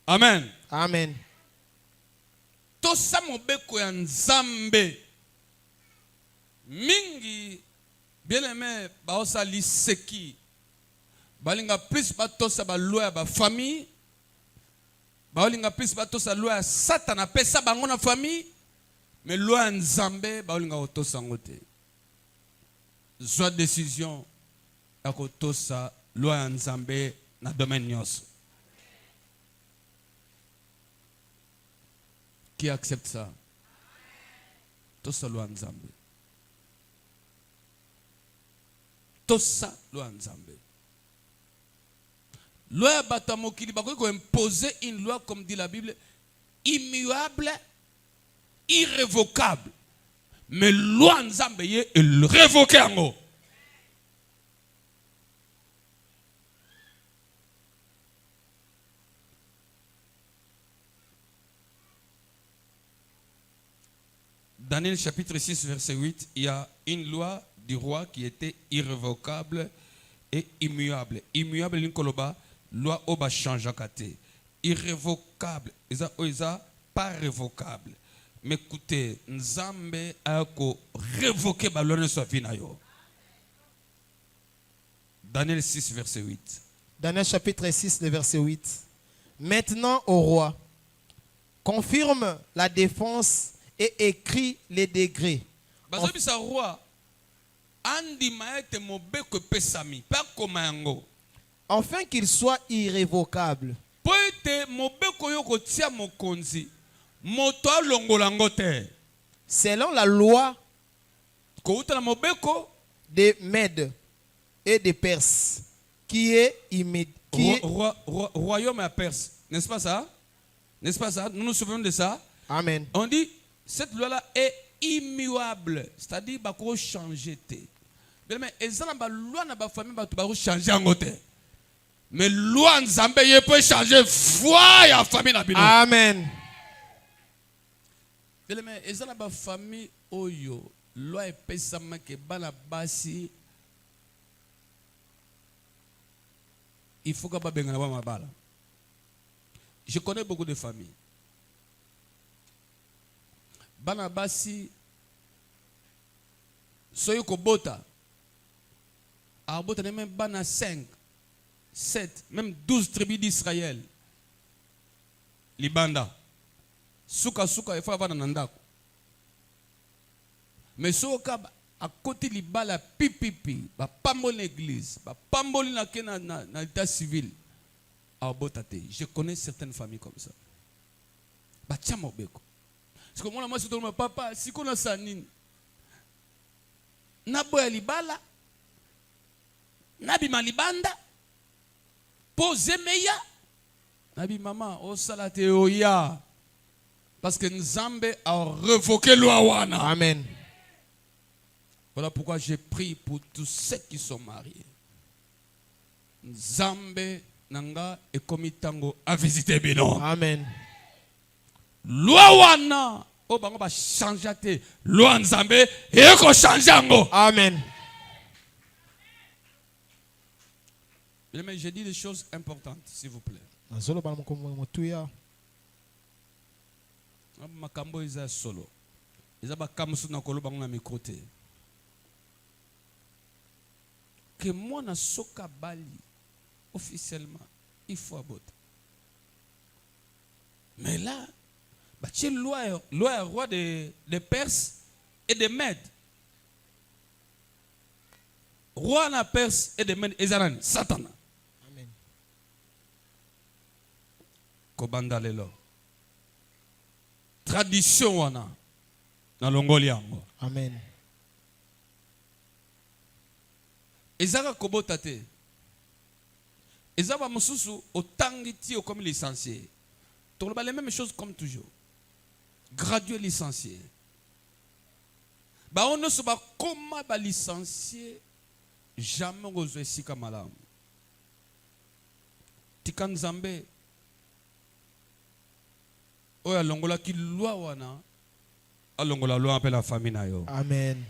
Amen. Amen. Tosa mobeko ya nzambe. Mingi bien aimé baosa liseki. Balinga plus batosa ba loi ya ba famille. Balinga plus batosa loi ya Satan pesa bango na famille. Mais loi ya nzambe balinga otosa ngote. Zwa décision ya kotosa loi ya nzambe na domaine nyonso. Qui accepte ça? Tosa loi nzambe. Tosa loi nzambe. Loi batamokili bakoki ko imposer une loi comme dit la Bible immuable, irrévocable. Mais loi nzambe ye révoqué ango. Daniel chapitre 6 verset 8, il y a une loi du roi qui était irrévocable et immuable. Immuable, l'inkoloba, loi oba change kate. irrévocable. Eza pas révocable. Mais écoutez, Nzambe a révoqué balone sa vie na yo. Daniel 6 verset 8. Daniel chapitre 6, le verset 8. Maintenant au roi, confirme la défense et écrit les degrés. Bazobi sa roi andi maete mobeko pesami pa komango. Afin qu'il soit irrévocable. Poete mobeko yo kotia mokonzi moto alongolango te. Selon la loi Kouta la mobeko des Mèdes et des Perses, qui est immédiat. Royaume à Perse. N'est-ce pas ça? N'est-ce pas ça? Nous nous souvenons de ça. Amen. On dit, cette loi-là est immuable. C'est-à-dire, il faut changer. Mais il y a une loi dans la famille qui va changer en côté. Mais la loi Nzambe peut changer foi et la famille. Amen. Mais il y a une famille oyo loi est pesama que bana basi il faut que ba benga na mabala. Je connais beaucoup de familles. Bana basi soyo ko bota. A bota même bana 5, 7, même 12 tribus d'Israël. Libanda. Suka il faut avoir un ndako. Mais si à côté de la pipipi, ba pamboli l'église, ba pamboli na l'état civil, je connais certaines familles comme ça. Ba tchamo beko. Parce que moi, je dis, papa, si on a ça, na boya libala, na bima libanda, pose meya, na bi maman, o salate oya. Parce que Nzambe a révoqué loi wana. Amen. Voilà pourquoi j'ai prie pour tous ceux qui sont mariés. Nzambe nanga et komitango a visité bino. Amen. Loi wana o bango ba changer te. Loi Nzambe e ko changer ngo. Amen. Mais j'ai dit des choses importantes, s'il vous plaît. Makambo isa solo. Isa ba kamsu na kolo bango na micro te. Que moi na soka bali officiellement il faut aborter. Mais là, bah tu loi roi des Perses et des Mèdes. Roi na Perse et des Mèdes ezanani Satan. Amen. Kobanda lelo. Tradition wana na longoliango. Amen. Ezaka kobota te. Ezaba mususu otangi ti o comme licencié. Toloba les mêmes choses comme toujours. Gradué licencié. Ba on ne se ba comment ba licencié jamais ozwe sika malamu. Tikan Nzambe oya longola ki loi wana alongola loi appelle la famille na yo. Amen.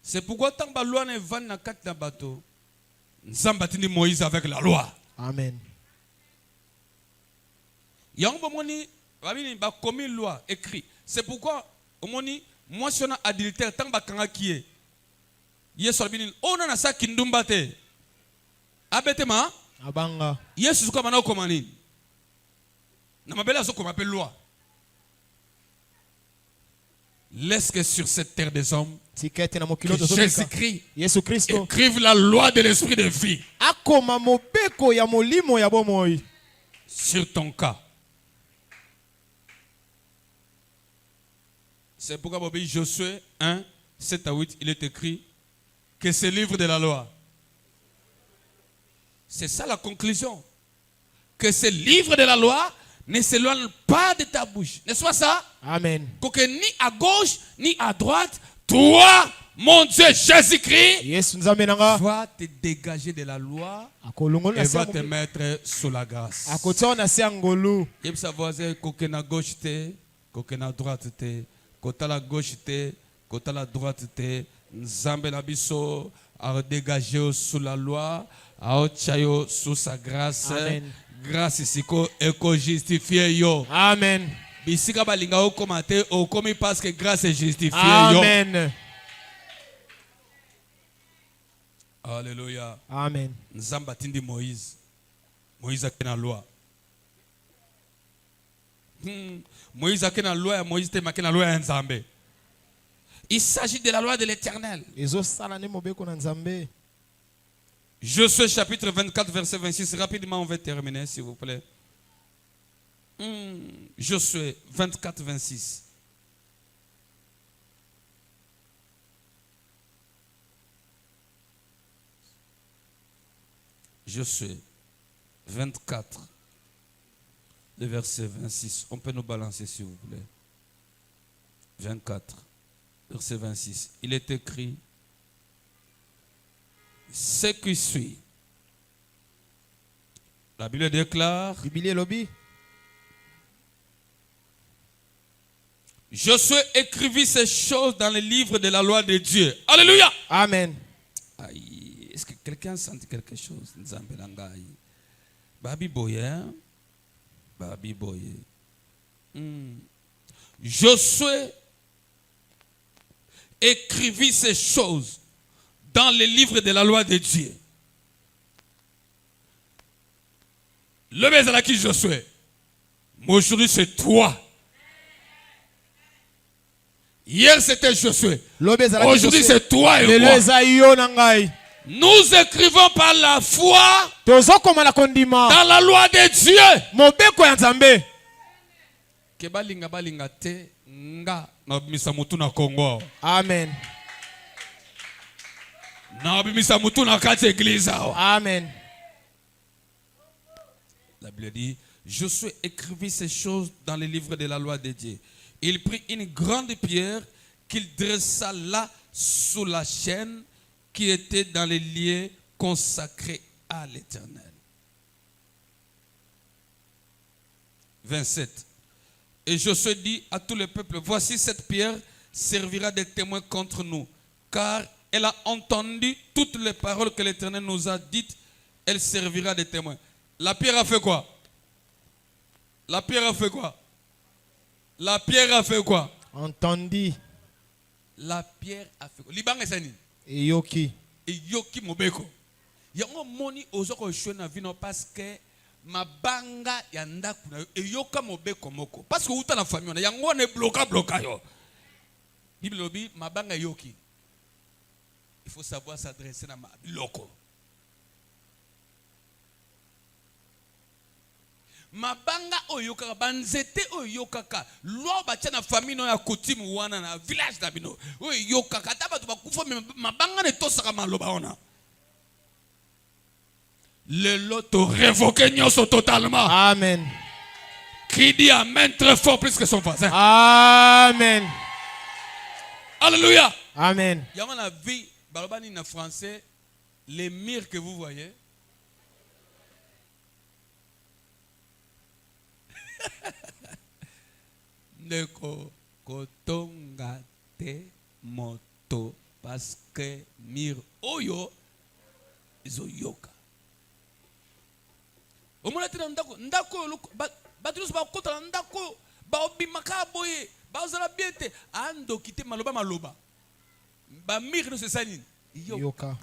C'est pourquoi tant que la loi ne va pas dans le bateau, Nzambe tindi Moïse avec la loi. Amen. Il y a un moment où commis loi écrit. C'est pourquoi au moment où moi si on a adultère tant que qui est, Yesu albini on a ça qui ndumbate. Abetema. Abanga. Yesu suka mana komani. Na mabela zo comme appelle loi. Laisse que sur cette terre des hommes, Jésus-Christ écrive la loi de l'esprit de vie sur ton cas. C'est pourquoi Josué 1, 7 à 8, il est écrit que ce livre de la loi. C'est ça la conclusion. Que ce livre de la loi ne s'éloigne pas de ta bouche. N'est-ce pas ça? Amen. Que ni à gauche, ni à droite, toi, mon Dieu Jésus-Christ, va te dégager de la loi et va te mettre sous la grâce. Il faut savoir que na gauche te, que na droite te, côté la gauche te, côté la droite te, Nzambe na biso à dégager sous la loi, à chayo sous sa grâce. Amen. Grâce ici ko justifié yo. Amen. Bisika balinga o komate o komi parce que grâce est justifiée yo. Amen. Alléluia. Amen. Nzamba tindi Moïse. Moïse a la loi. Moïse a la loi, Moïse a la loi à Nzambe. Il s'agit de la loi de l'Éternel. Josué chapitre 24, verset 26. Rapidement, on va terminer, s'il vous plaît. Josué 24, 26. Josué 24, le verset 26. On peut nous balancer, s'il vous plaît. 24, verset 26. Il est écrit ce qui suit. La Bible déclare. Josué écrivit ces choses dans le livre de la loi de Dieu. Alléluia. Amen. Aïe, est-ce que quelqu'un sent quelque chose? Babi boye. Babi boye. Josué écrivit ces choses dans le livre de la loi de Dieu. Le baiser à qui Josué. Mais aujourd'hui c'est toi. Hier c'était Josué. Aujourd'hui c'est toi et moi. Nous écrivons par la foi dans la loi de Dieu. Kebalinga balinga te nga na bimisa mutu na Kongo. Amen. Na bimisa mutu na kati église. Amen. La Bible dit, Josué écrivit ces choses dans le livre de la loi de Dieu. Il prit une grande pierre qu'il dressa là sous la chaîne qui était dans les lieux consacrés à l'Éternel. 27. Et Josué dit à tout le peuple, voici cette pierre servira de témoin contre nous, car elle a entendu toutes les paroles que l'Éternel nous a dites, elle servira de témoin. La pierre a fait quoi? La pierre a fait quoi? La pierre a fait quoi? Entendu. La pierre a fait quoi? Libanga sani. Eyoki. Eyoki mobeko. Yango moni ozoko shona vino parce que mabanga ya ndaku na eyoka mobeko moko. Parce que uta na famille na yango ne bloka yo. Bible lobi mabanga yoki. Il faut savoir s'adresser na biloko. Mabanga oyokaka banzete oyokaka lwa bacha na famille no ya kotimu wana na village na bino oyokaka ta batu bakufa mabanga ne tosaka maloba ona le loto révoqué nyoso totalement. Amen. Qui dit amen très fort plus que son voisin? Amen. Alléluia. Amen. Il y a la vie balobani na français les murs que vous voyez. Neko kotonga te moto parce que mir oyo izoyoka. Omona tena ndako batulus ba kota ndako ba obimaka boye ba ozala biete ando kite maloba ba mir no sesani yoka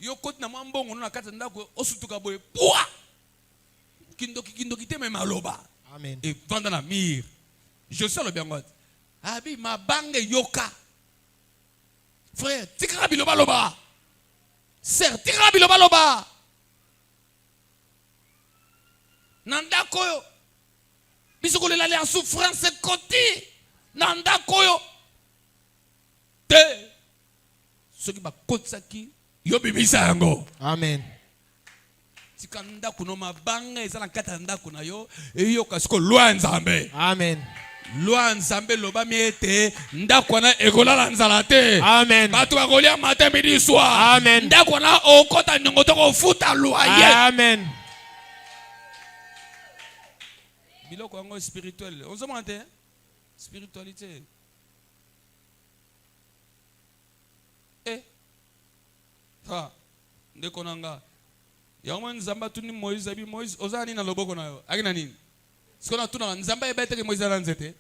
yokoti na mwambongo na kata ndako osutuka boye poa kindoki te me maloba. Amen. Et vendre la mire. Je sais le bien. Abi ma bangue yoka. Frère, tikra biloba loba. Sœur, tikra biloba loba. Nanda koyo. Bisoko le la en souffrance côté. Nanda koyo. Te. Ce qui va kotsaki yo bibisa yango. Amen. Tikanda kuno mabanga ezala kata ndako na yo eyoka siko lwa nzambe. Amen. Lwa nzambe loba miete ndako na ekolala nzala te. Amen. Bato bakolia matin midi soir. Amen. Ndako na okota nyongo to kofuta loyer. Amen. Biloko yango spirituel. On se demande spiritualité. ha ndeko nanga yango nzamba tuni Moïse abi Moïse ozani na loboko na yo akina nini sikona tuna nzamba ebete ke Moïse na nzete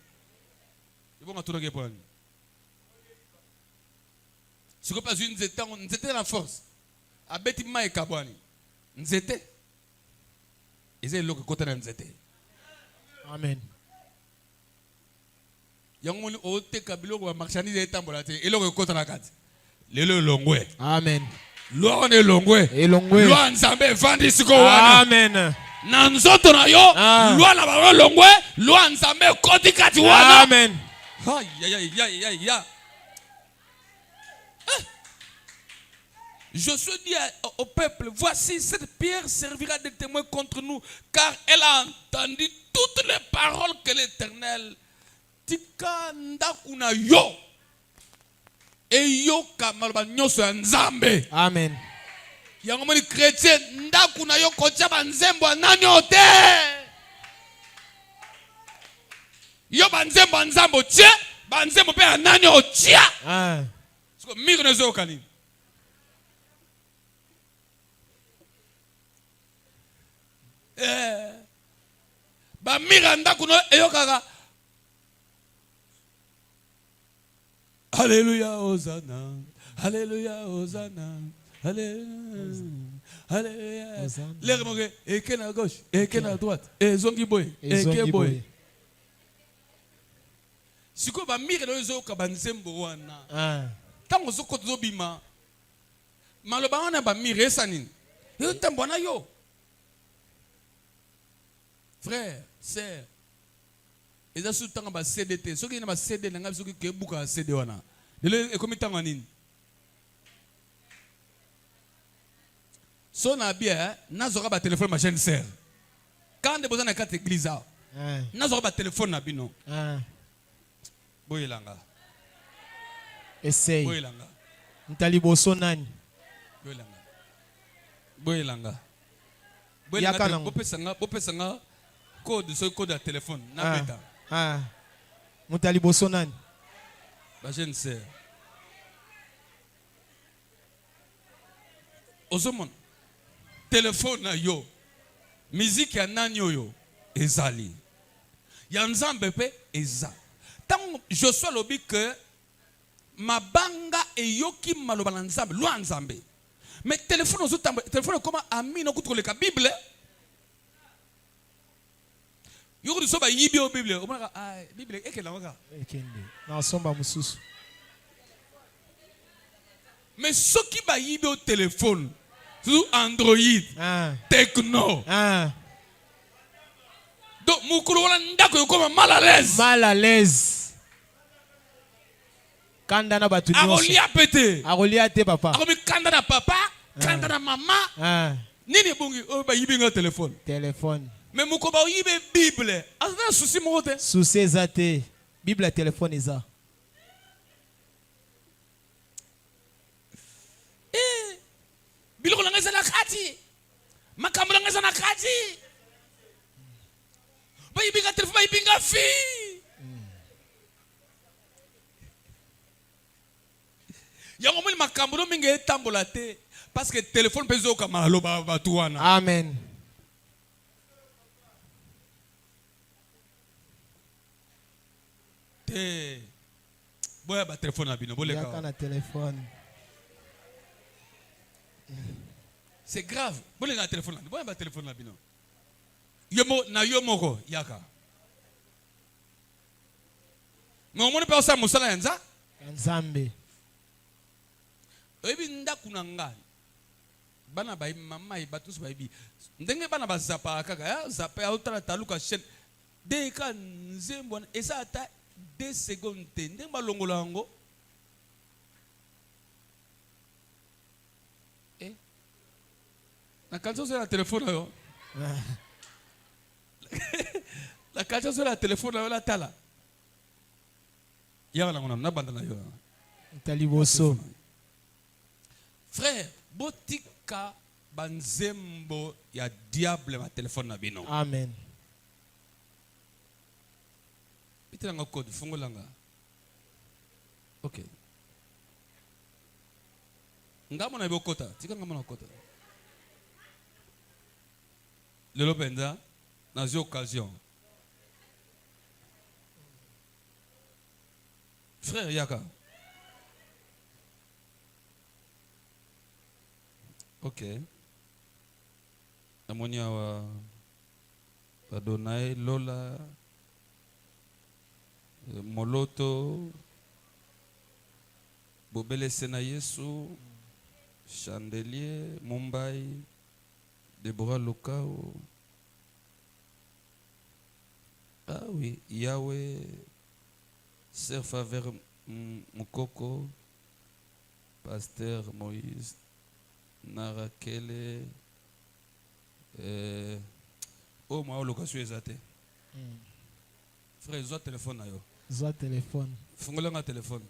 ibonga tuna ke poni siko pas une nzete na force abeti mai kabwani nzete eze loko kota na nzete Amen. yango ni ote kabilo ko marchandise etambola te eloko kota na kati lelo longwe Amen. Loi ne longwe. Elongwe. Loi nzambe vandi siko wana. Amen. Na nzoto na yo. Loi na baro longwe. Loi nzambe koti kati wana. Amen. Ya. Josué dit au peuple, voici cette pierre servira de témoin contre nous, car elle a entendu toutes les paroles que l'Éternel tika ndakuna yo. Eyoka maloba nyonso ya nzambe. Amen. Yango moni chrétien ndaku na yo kotia banzembo nani ote. Yo banzembo nzambo tie, banzembo pe nani otia. Ah. Siko miko nezo kanini. Ba mira ndaku no eyokaka. Alléluia, Hosanna. Alléluia, Hosanna. Alléluia. L'air mogue, et qu'est à gauche, et qu'est à droite, et zongi boy, et qu'est boy. Si quoi va mire le zo kabanzembo wana. Tango zo kozo bima. Maloba wana ba mire sanin. Yo tambona yo. Frère, sœur. Eza su tanga ba CDT soki na ba CD na ngabi soki ke buka CD wana lelo ekomi tanga nini so na bia nazoka ba téléphone ma chaîne sœur quand de besoin na carte église nazoka ba téléphone na bino boyelanga essaye boyelanga ntali boso nani boyelanga bopesanga code so code ya téléphone na beta mutali boso nani ba jeune sœur ozomon téléphone na yo musique ya nani oyo ezali ya nzambe pe eza tango Josué lobi que mabanga eyoki maloba na nzambe lwa nzambe mais téléphone ozotamba téléphone comment amina kutukoleka bible yoko di soba yibi o Bible o maka Bible ekela waka ekende na somba mususu mais soki ba yibi o téléphone sur Android Techno donc mukuru wala ndako yoko mal à l'aise kanda na batu nyonso akolia pete akolia te papa akomi kanda na papa kanda na mama nini bongi o ba yibi nga téléphone mais moko ba yibe Bible azana souci mo te souci ezate Bible téléphone eza biloko na ngeza na kati makambo na ngeza na kati ba yibinga téléphone ba yibinga fi yango moni makambo no mingi etambola te parce que téléphone pezo ka maloba batu wana amen. Boya ba téléphone na bino boleka yaka na téléphone c'est grave boleka na téléphone na boya ba téléphone na bino yomo na yomoko yaka mais omoni pa osa musala yanza nzambe oyebi ndaku na ngai bana ba mama e batusu ba bi ndenge bana ba zapa kaka ya zapa ya utala taluka chaîne de ka nzembo esa ata 2 secondes ndenge balongola yango na kalso sur la téléphone yo la kalso sur la téléphone yo la tala ya na ngona na banda na yo taliboso frère botika banzembo ya diable ma téléphone na bino amen. Itilanga code fungolanga. OK. ngamo na bokota tika ngamo na kota lelo penza dans une occasion frère Yaka ok namoni awa Adonai Lola Moloto Bobele Sena Yesu Chandelier Mumbai Deborah Lukao. Ah oui, Yahweh Sœur Faveur Mukoko Pasteur Moïse Narakele oh moi location ezate frère zo téléphone na yo Zo téléphone fungola nga téléphone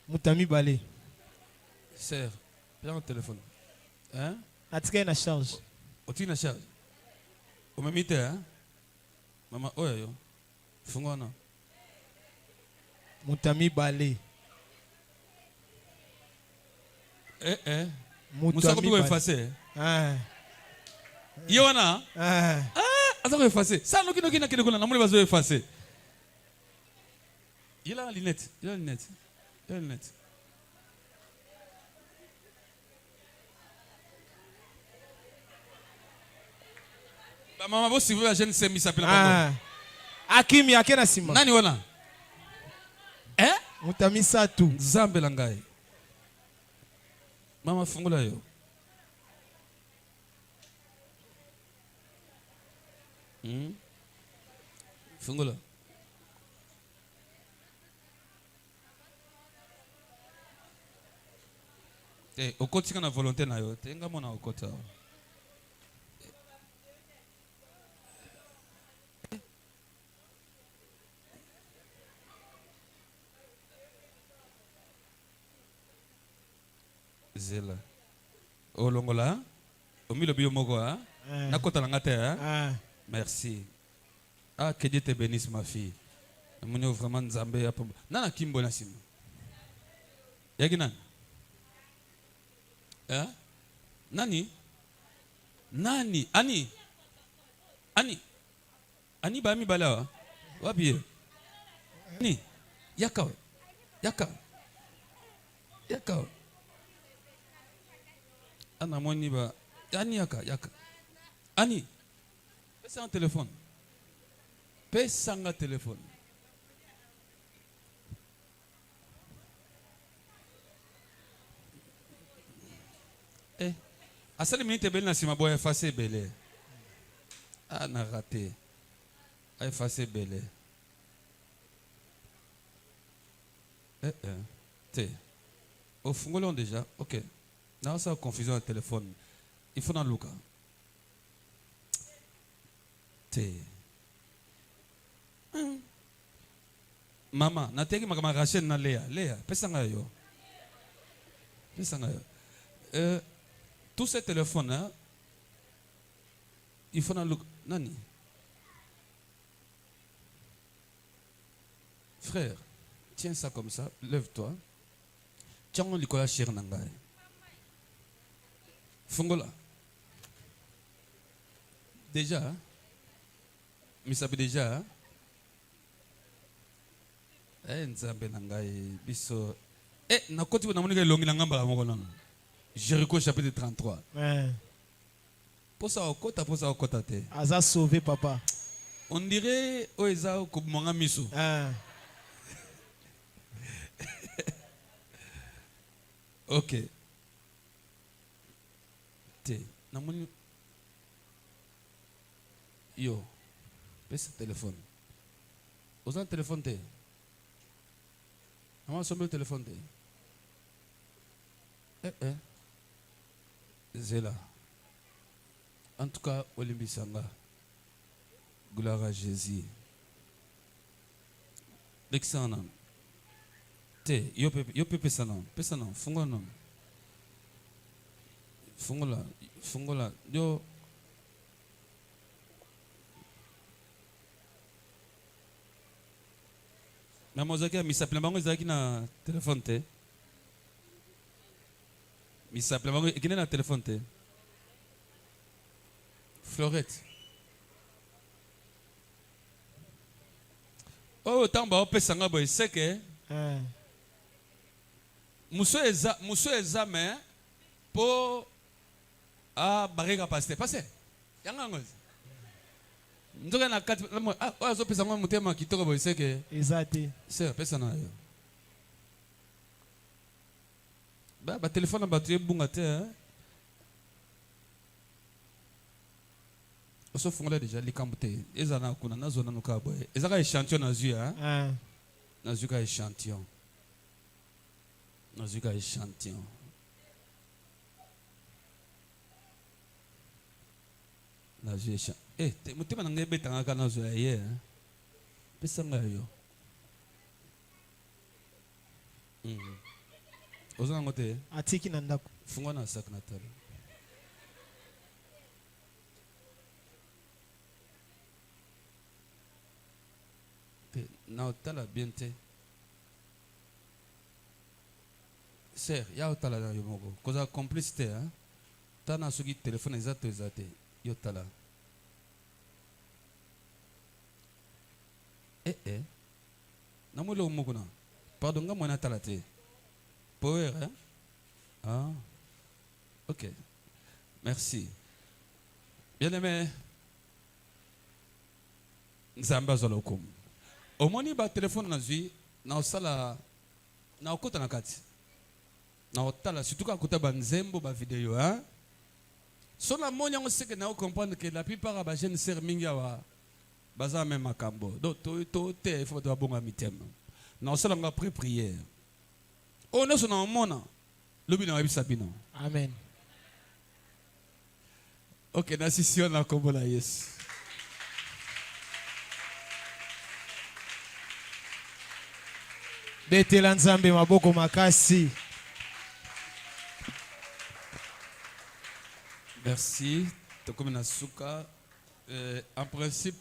Mutami balé sœur prends le téléphone hein atika na charge oti na charge o memite hein mama oya yo fungona Mutami balé Moussa ko effacer Yona azako effacer ça no kino kina kile na muli bazo effacer il a la lunette ba mama bo si vous la jeune semi s'appelle pas Akimi akena sima nani wana Mutami Satu Zambe langai mama fungula yo fungula okotika na volonté na yo te ngamo na okota zela olongola omilo bio moko nakota na ngate merci que Dieu te bénisse ma fille mwenye vraiment nzambe hapo nana kimbo na simu yaki nani nani ani ba mi balawa wapi ni yaka ana moni ba ani yaka ani pesa un téléphone pesa un téléphone asali minute belle na sima boy effacer belle na raté a effacer belle te au fongolon déjà ok na ça confusion de téléphone il faut dans Luka te mama nateki makama Rachel na Léa pesa ngayo tous ces téléphones hein, il faut dans Luka nani frère tiens ça comme ça lève-toi tiens on likola cher nangai fungola déjà mais ça déjà nzambe nangai biso na koti na monika longi na ngamba moko nana Jéricho chapitre 33 posa okota te aza sauvé papa on dirait oeza ko monga miso ok te na moni yo pesa téléphone oza téléphone te ama sombe téléphone te zela en tout cas olimbi sanga gloire à Jésus l'exana te yo pesa non fungola yo na mozaki mi s'appelle bango zaki na téléphone te Il s'appelle. Il a un téléphone. Florette. Oh, tant que vous sanga boy, c'est que. Monsieur examen pour barrer capacité. Passez. Yanga ngozi. Ndoka na kati ozo pesa ngwa mutema kitoko boy, c'est que. Exact. C'est pesa na yo. Ba téléphone ba tu bunga te hein. Oso fungola déjà likamute. Ezana kuna na zona nuka boy. Ezaka échantillon na zui hein. Na zui ka échantillon. Na zui ka échantillon. Na zui échantillon. Mutema na ngebe tanga kana zui ye hein. Pesa ngayo. Ozana ngote atiki na ndako fungo na sac na table. Na otala bien te. Sir, ya otala na yo moko. Koza complicité hein. Tana soki téléphone ezate yo tala. Na mo lo moko na. Pardon nga mo na tala te. Power, hein? Ah, ok. Merci. Bien-aimé, Nzamba Zolokum. Au moins, il y a un téléphone dans la vie, na sala, na okota na kati. Na otala, surtout quand on a nzembo ba vidéo, hein? Sur la monnaie, on sait que na comprendre que la plupart des jeunes sœurs mingia wa baza même makambo. Donc, il faut avoir bon amitem. Na sala on a pris prière. Oh, nous sommes en monde. Amen. Ok, na sisi on a combo la yes. Betela nzambe maboko makasi. Merci. En principe,